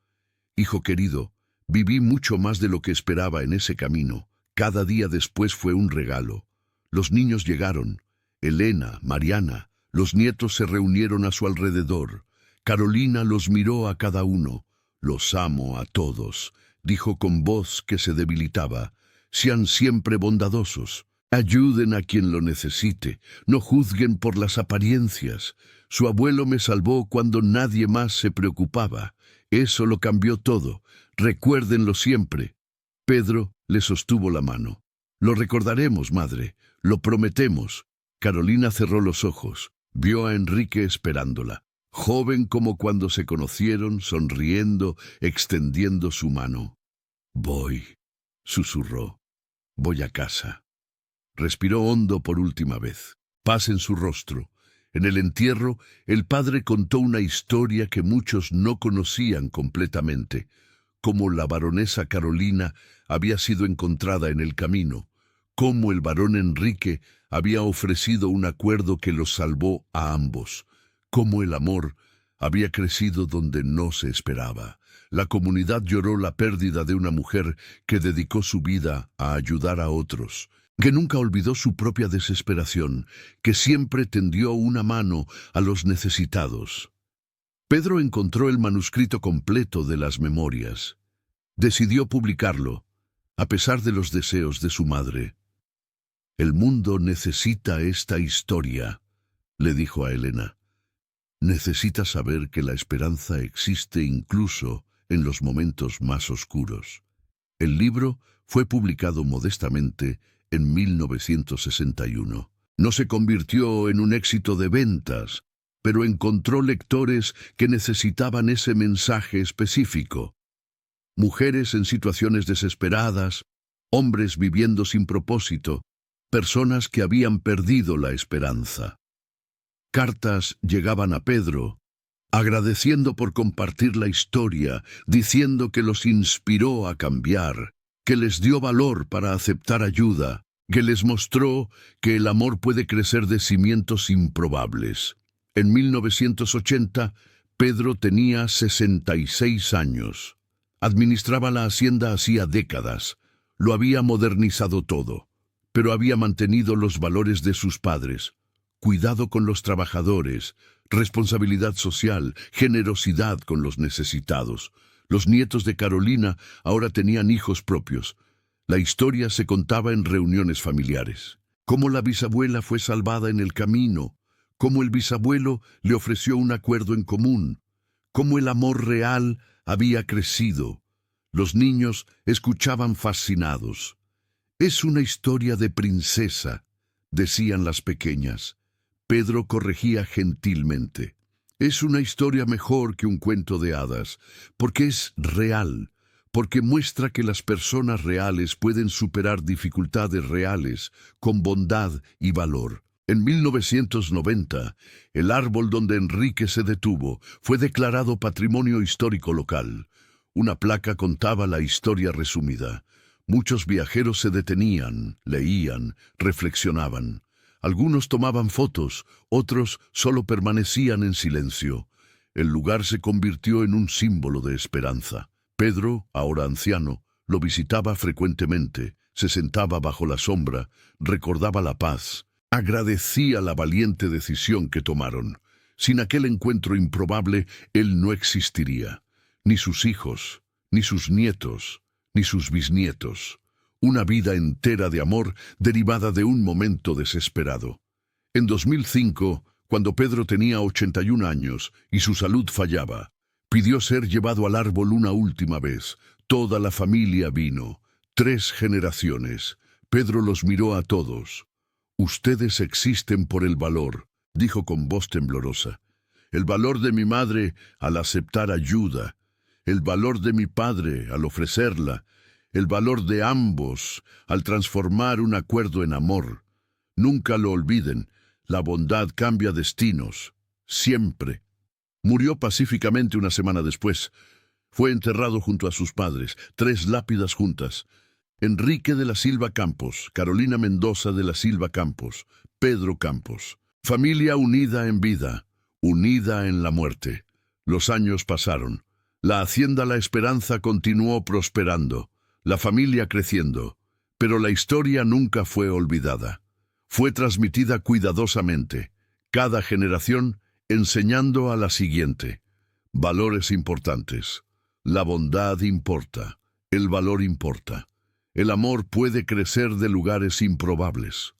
«Hijo querido, viví mucho más de lo que esperaba en ese camino. Cada día después fue un regalo. Los niños llegaron. Elena, Mariana, los nietos se reunieron a su alrededor. Carolina los miró a cada uno. «Los amo a todos», dijo con voz que se debilitaba. «Sean siempre bondadosos. Ayuden a quien lo necesite. No juzguen por las apariencias. Su abuelo me salvó cuando nadie más se preocupaba. Eso lo cambió todo. Recuérdenlo siempre». Pedro le sostuvo la mano. «Lo recordaremos, madre. Lo prometemos». Carolina cerró los ojos. Vio a Enrique esperándola. joven como cuando se conocieron, sonriendo, extendiendo su mano. «Voy», susurró, «voy a casa». Respiró hondo por última vez. Paz en su rostro. En el entierro, el padre contó una historia que muchos no conocían completamente, cómo la baronesa Carolina había sido encontrada en el camino, cómo el barón Enrique había ofrecido un acuerdo que los salvó a ambos, cómo el amor había crecido donde no se esperaba. La comunidad lloró la pérdida de una mujer que dedicó su vida a ayudar a otros, que nunca olvidó su propia desesperación, que siempre tendió una mano a los necesitados. Pedro encontró el manuscrito completo de las memorias. Decidió publicarlo, a pesar de los deseos de su madre. «El mundo necesita esta historia», le dijo a Elena. «Necesita saber que la esperanza existe incluso en los momentos más oscuros». El libro fue publicado modestamente en 1961. No se convirtió en un éxito de ventas, pero encontró lectores que necesitaban ese mensaje específico. Mujeres en situaciones desesperadas, hombres viviendo sin propósito, personas que habían perdido la esperanza. Cartas llegaban a Pedro, agradeciendo por compartir la historia, diciendo que los inspiró a cambiar, que les dio valor para aceptar ayuda, que les mostró que el amor puede crecer de cimientos improbables. En 1980, Pedro tenía 66 años. Administraba la hacienda hacía décadas. Lo había modernizado todo, pero había mantenido los valores de sus padres: cuidado con los trabajadores, responsabilidad social, generosidad con los necesitados. Los nietos de Carolina ahora tenían hijos propios. La historia se contaba en reuniones familiares. Cómo la bisabuela fue salvada en el camino, cómo el bisabuelo le ofreció un acuerdo en común, cómo el amor real había crecido. Los niños escuchaban fascinados. «Es una historia de princesa», decían las pequeñas. Pedro corregía gentilmente. «Es una historia mejor que un cuento de hadas, porque es real, porque muestra que las personas reales pueden superar dificultades reales con bondad y valor». En 1990, el árbol donde Enrique se detuvo fue declarado Patrimonio Histórico Local. Una placa contaba la historia resumida. Muchos viajeros se detenían, leían, reflexionaban. Algunos tomaban fotos, otros solo permanecían en silencio. El lugar se convirtió en un símbolo de esperanza. Pedro, ahora anciano, lo visitaba frecuentemente, se sentaba bajo la sombra, recordaba la paz, agradecía la valiente decisión que tomaron. Sin aquel encuentro improbable, él no existiría. Ni sus hijos, ni sus nietos, ni sus bisnietos. Una vida entera de amor derivada de un momento desesperado. En 2005, cuando Pedro tenía 81 años y su salud fallaba, pidió ser llevado al árbol una última vez. Toda la familia vino, 3 generaciones. Pedro los miró a todos. «Ustedes existen por el valor», dijo con voz temblorosa. «El valor de mi madre al aceptar ayuda, el valor de mi padre al ofrecerla, el valor de ambos al transformar un acuerdo en amor. Nunca lo olviden, la bondad cambia destinos, siempre». Murió pacíficamente una semana después. Fue enterrado junto a sus padres, 3 lápidas juntas. Enrique de la Silva Campos, Carolina Mendoza de la Silva Campos, Pedro Campos. Familia unida en vida, unida en la muerte. Los años pasaron. La hacienda La Esperanza continuó prosperando, la familia creciendo, pero la historia nunca fue olvidada. Fue transmitida cuidadosamente, cada generación enseñando a la siguiente. Valores importantes. La bondad importa, el valor importa. El amor puede crecer de lugares improbables.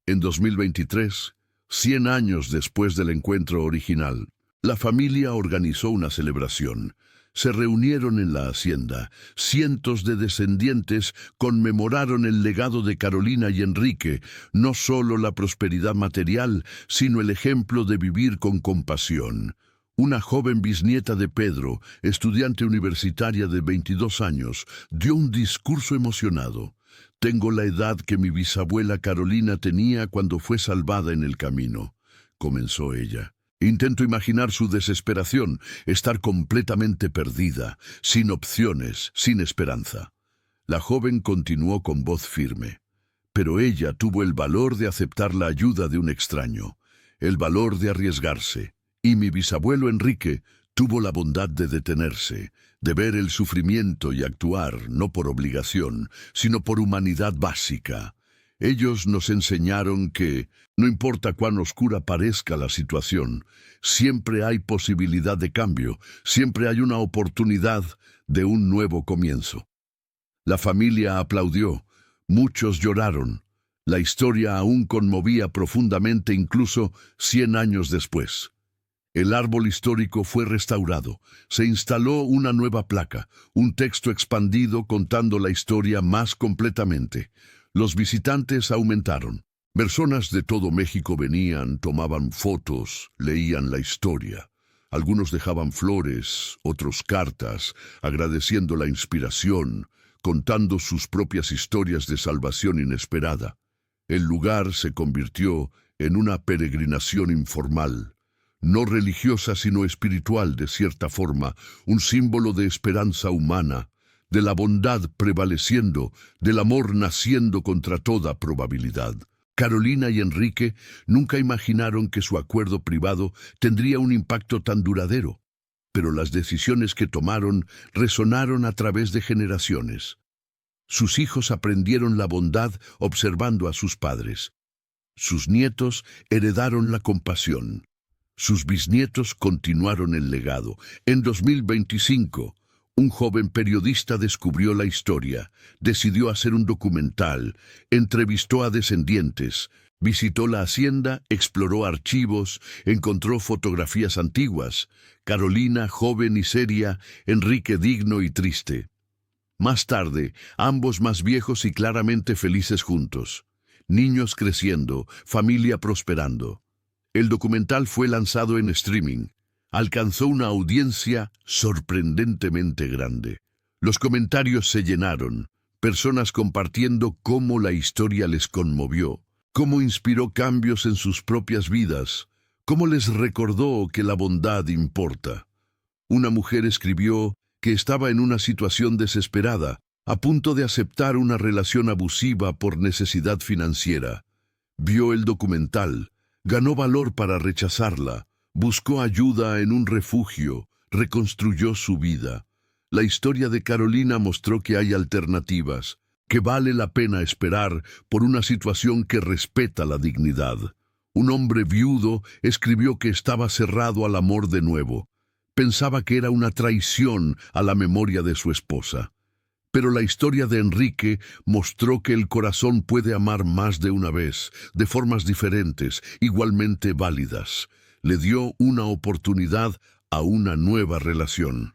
En 2023, 100 años después del encuentro original, la familia organizó una celebración. Se reunieron en la hacienda. Cientos de descendientes conmemoraron el legado de Carolina y Enrique, no solo la prosperidad material, sino el ejemplo de vivir con compasión. Una joven bisnieta de Pedro, estudiante universitaria de 22 años, dio un discurso emocionado. Tengo la edad que mi bisabuela Carolina tenía cuando fue salvada en el camino, comenzó ella. Intento imaginar su desesperación, estar completamente perdida, sin opciones, sin esperanza. La joven continuó con voz firme. Pero ella tuvo el valor de aceptar la ayuda de un extraño, el valor de arriesgarse. Y mi bisabuelo Enrique tuvo la bondad de detenerse, de ver el sufrimiento y actuar, no por obligación, sino por humanidad básica. Ellos nos enseñaron que, no importa cuán oscura parezca la situación, siempre hay posibilidad de cambio, siempre hay una oportunidad de un nuevo comienzo. La familia aplaudió, muchos lloraron. La historia aún conmovía profundamente incluso 100 años después. El árbol histórico fue restaurado. Se instaló una nueva placa, un texto expandido contando la historia más completamente. Los visitantes aumentaron. Personas de todo México venían, tomaban fotos, leían la historia. Algunos dejaban flores, otros cartas, agradeciendo la inspiración, contando sus propias historias de salvación inesperada. El lugar se convirtió en una peregrinación informal. No religiosa sino espiritual de cierta forma, un símbolo de esperanza humana, de la bondad prevaleciendo, del amor naciendo contra toda probabilidad. Carolina y Enrique nunca imaginaron que su acuerdo privado tendría un impacto tan duradero, pero las decisiones que tomaron resonaron a través de generaciones. Sus hijos aprendieron la bondad observando a sus padres. Sus nietos heredaron la compasión. Sus bisnietos continuaron el legado. En 2025, un joven periodista descubrió la historia, decidió hacer un documental, entrevistó a descendientes, visitó la hacienda, exploró archivos, encontró fotografías antiguas. Carolina, joven y seria, Enrique digno y triste. Más tarde, ambos más viejos y claramente felices juntos. Niños creciendo, familia prosperando. El documental fue lanzado en streaming. Alcanzó una audiencia sorprendentemente grande. Los comentarios se llenaron, personas compartiendo cómo la historia les conmovió, cómo inspiró cambios en sus propias vidas, cómo les recordó que la bondad importa. Una mujer escribió que estaba en una situación desesperada, a punto de aceptar una relación abusiva por necesidad financiera. Vio el documental, ganó valor para rechazarla, buscó ayuda en un refugio, reconstruyó su vida. La historia de Carolina mostró que hay alternativas, que vale la pena esperar por una situación que respeta la dignidad. Un hombre viudo escribió que estaba cerrado al amor de nuevo. Pensaba que era una traición a la memoria de su esposa. Pero la historia de Enrique mostró que el corazón puede amar más de una vez, de formas diferentes, igualmente válidas. Le dio una oportunidad a una nueva relación.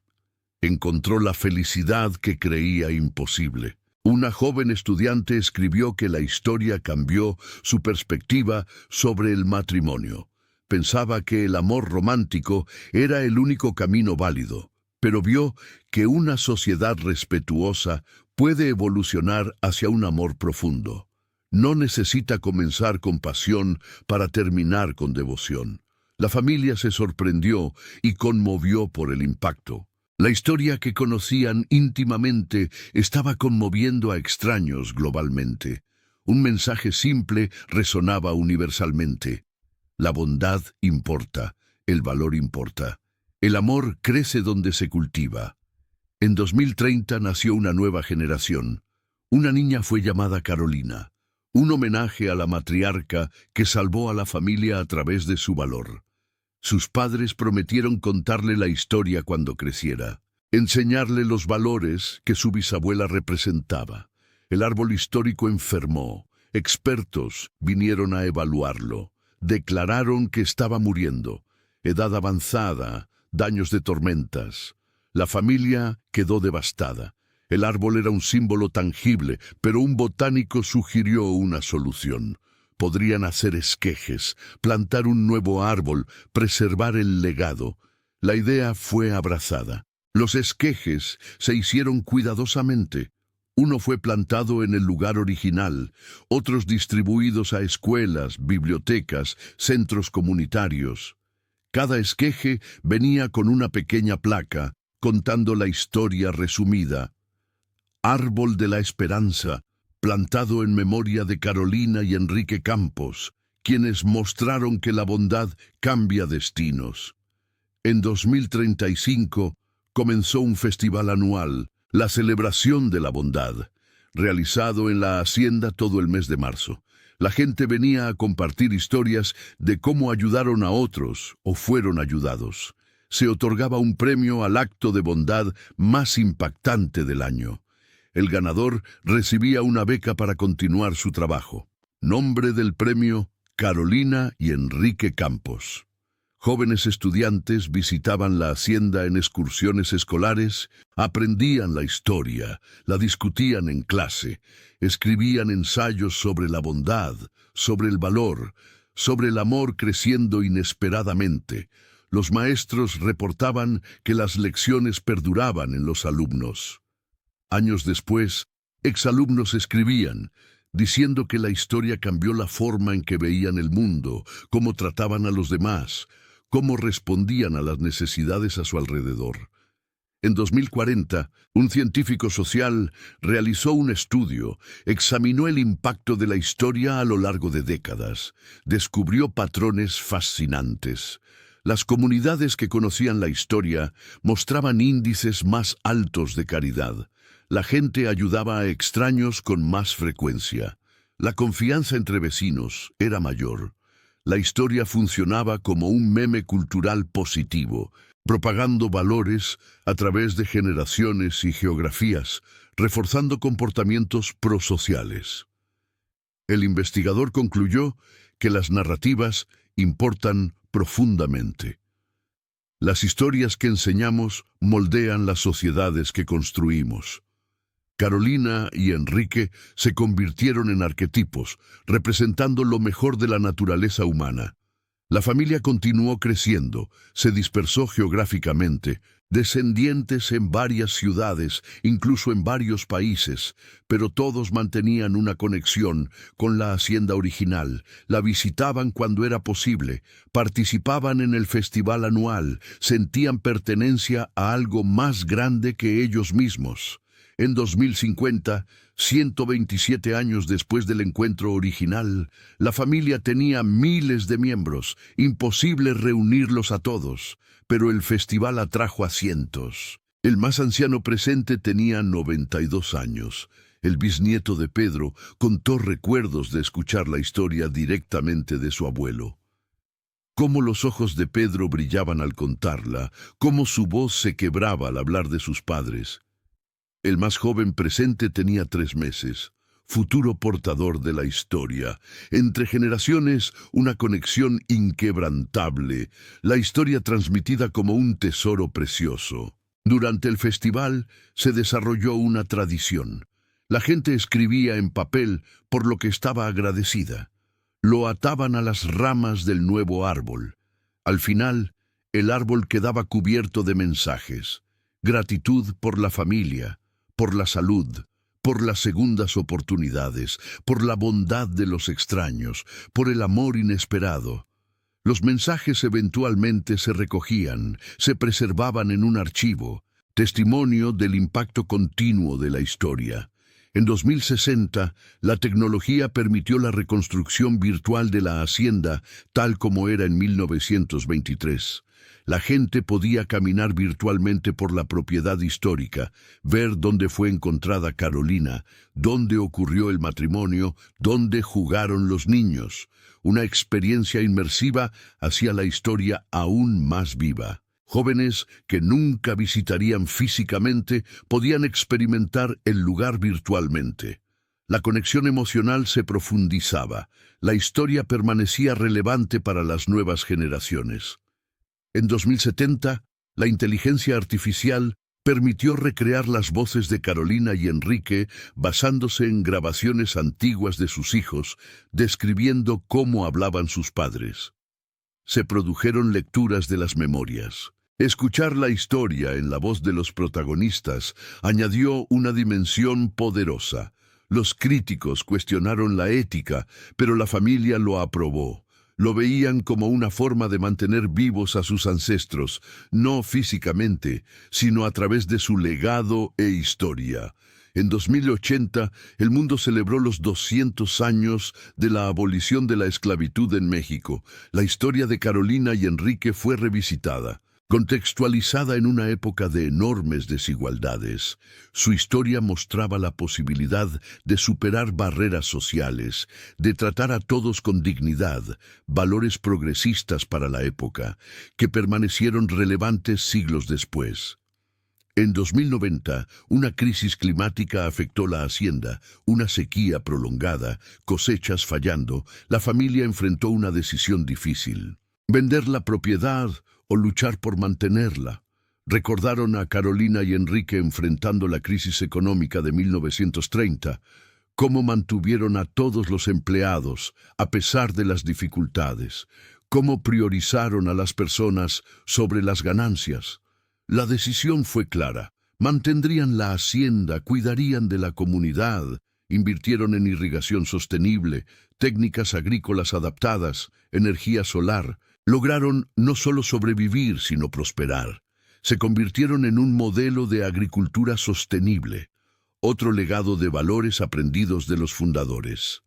Encontró la felicidad que creía imposible. Una joven estudiante escribió que la historia cambió su perspectiva sobre el matrimonio. Pensaba que el amor romántico era el único camino válido, pero vio que una sociedad respetuosa puede evolucionar hacia un amor profundo. No necesita comenzar con pasión para terminar con devoción. La familia se sorprendió y conmovió por el impacto. La historia que conocían íntimamente estaba conmoviendo a extraños globalmente. Un mensaje simple resonaba universalmente. La bondad importa, el valor importa. El amor crece donde se cultiva. En 2030 nació una nueva generación. Una niña fue llamada Carolina, un homenaje a la matriarca que salvó a la familia a través de su valor. Sus padres prometieron contarle la historia cuando creciera, enseñarle los valores que su bisabuela representaba. El árbol histórico enfermó. Expertos vinieron a evaluarlo. Declararon que estaba muriendo. Edad avanzada, daños de tormentas. La familia quedó devastada. El árbol era un símbolo tangible, pero un botánico sugirió una solución. Podrían hacer esquejes, plantar un nuevo árbol, preservar el legado. La idea fue abrazada. Los esquejes se hicieron cuidadosamente. Uno fue plantado en el lugar original, otros distribuidos a escuelas, bibliotecas, centros comunitarios. Cada esqueje venía con una pequeña placa contando la historia resumida. Árbol de la Esperanza, plantado en memoria de Carolina y Enrique Campos, quienes mostraron que la bondad cambia destinos. En 2035 comenzó un festival anual, la Celebración de la Bondad, realizado en la Hacienda todo el mes de marzo. La gente venía a compartir historias de cómo ayudaron a otros o fueron ayudados. Se otorgaba un premio al acto de bondad más impactante del año. El ganador recibía una beca para continuar su trabajo. Nombre del premio: Carolina y Enrique Campos. Jóvenes estudiantes visitaban la hacienda en excursiones escolares, aprendían la historia, la discutían en clase, escribían ensayos sobre la bondad, sobre el valor, sobre el amor creciendo inesperadamente. Los maestros reportaban que las lecciones perduraban en los alumnos. Años después, exalumnos escribían, diciendo que la historia cambió la forma en que veían el mundo, cómo trataban a los demás, cómo respondían a las necesidades a su alrededor. En 2040, un científico social realizó un estudio, examinó el impacto de la historia a lo largo de décadas, descubrió patrones fascinantes. Las comunidades que conocían la historia mostraban índices más altos de caridad. La gente ayudaba a extraños con más frecuencia. La confianza entre vecinos era mayor. La historia funcionaba como un meme cultural positivo, propagando valores a través de generaciones y geografías, reforzando comportamientos prosociales. El investigador concluyó que las narrativas importan profundamente. Las historias que enseñamos moldean las sociedades que construimos. Carolina y Enrique se convirtieron en arquetipos, representando lo mejor de la naturaleza humana. La familia continuó creciendo, se dispersó geográficamente, descendientes en varias ciudades, incluso en varios países, pero todos mantenían una conexión con la hacienda original, la visitaban cuando era posible, participaban en el festival anual, sentían pertenencia a algo más grande que ellos mismos. En 2050, 127 años después del encuentro original, la familia tenía miles de miembros, imposible reunirlos a todos, pero el festival atrajo a cientos. El más anciano presente tenía 92 años. El bisnieto de Pedro contó recuerdos de escuchar la historia directamente de su abuelo. Cómo los ojos de Pedro brillaban al contarla, cómo su voz se quebraba al hablar de sus padres. El más joven presente tenía 3 meses, futuro portador de la historia. Entre generaciones, una conexión inquebrantable, la historia transmitida como un tesoro precioso. Durante el festival se desarrolló una tradición. La gente escribía en papel por lo que estaba agradecida. Lo ataban a las ramas del nuevo árbol. Al final, el árbol quedaba cubierto de mensajes: gratitud por la familia, por la salud, por las segundas oportunidades, por la bondad de los extraños, por el amor inesperado. Los mensajes eventualmente se recogían, se preservaban en un archivo, testimonio del impacto continuo de la historia. En 2060, la tecnología permitió la reconstrucción virtual de la hacienda tal como era en 1923. La gente podía caminar virtualmente por la propiedad histórica, ver dónde fue encontrada Carolina, dónde ocurrió el matrimonio, dónde jugaron los niños. Una experiencia inmersiva hacía la historia aún más viva. Jóvenes que nunca visitarían físicamente podían experimentar el lugar virtualmente. La conexión emocional se profundizaba. La historia permanecía relevante para las nuevas generaciones. En 2070, la inteligencia artificial permitió recrear las voces de Carolina y Enrique basándose en grabaciones antiguas de sus hijos, describiendo cómo hablaban sus padres. Se produjeron lecturas de las memorias. Escuchar la historia en la voz de los protagonistas añadió una dimensión poderosa. Los críticos cuestionaron la ética, pero la familia lo aprobó. Lo veían como una forma de mantener vivos a sus ancestros, no físicamente, sino a través de su legado e historia. En 2080, el mundo celebró los 200 años de la abolición de la esclavitud en México. La historia de Carolina y Enrique fue revisitada. Contextualizada en una época de enormes desigualdades, su historia mostraba la posibilidad de superar barreras sociales, de tratar a todos con dignidad, valores progresistas para la época, que permanecieron relevantes siglos después. En 2090, una crisis climática afectó la hacienda, una sequía prolongada, cosechas fallando, la familia enfrentó una decisión difícil: vender la propiedad o luchar por mantenerla. Recordaron a Carolina y Enrique enfrentando la crisis económica de 1930, cómo mantuvieron a todos los empleados a pesar de las dificultades, cómo priorizaron a las personas sobre las ganancias. La decisión fue clara: mantendrían la hacienda, cuidarían de la comunidad, invirtieron en irrigación sostenible, técnicas agrícolas adaptadas, energía solar. Lograron no solo sobrevivir, sino prosperar. Se convirtieron en un modelo de agricultura sostenible, otro legado de valores aprendidos de los fundadores.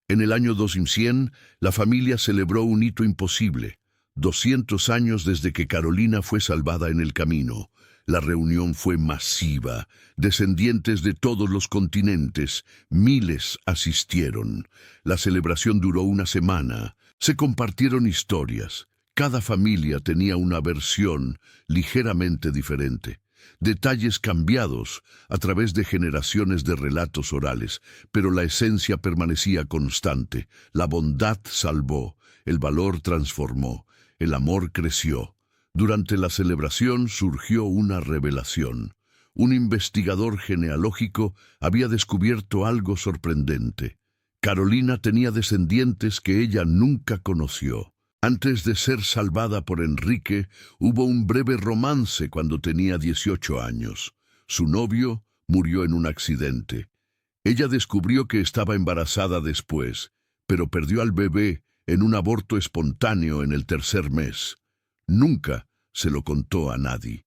En el año 2100, la familia celebró un hito imposible: 200 años desde que Carolina fue salvada en el camino. La reunión fue masiva, descendientes de todos los continentes, miles asistieron. La celebración duró una semana. Se compartieron historias. Cada familia tenía una versión ligeramente diferente. Detalles cambiados a través de generaciones de relatos orales, pero la esencia permanecía constante. La bondad salvó, el valor transformó, el amor creció. Durante la celebración surgió una revelación. Un investigador genealógico había descubierto algo sorprendente. Carolina tenía descendientes que ella nunca conoció. Antes de ser salvada por Enrique, hubo un breve romance cuando tenía 18 años. Su novio murió en un accidente. Ella descubrió que estaba embarazada después, pero perdió al bebé en un aborto espontáneo en el tercer mes. Nunca se lo contó a nadie.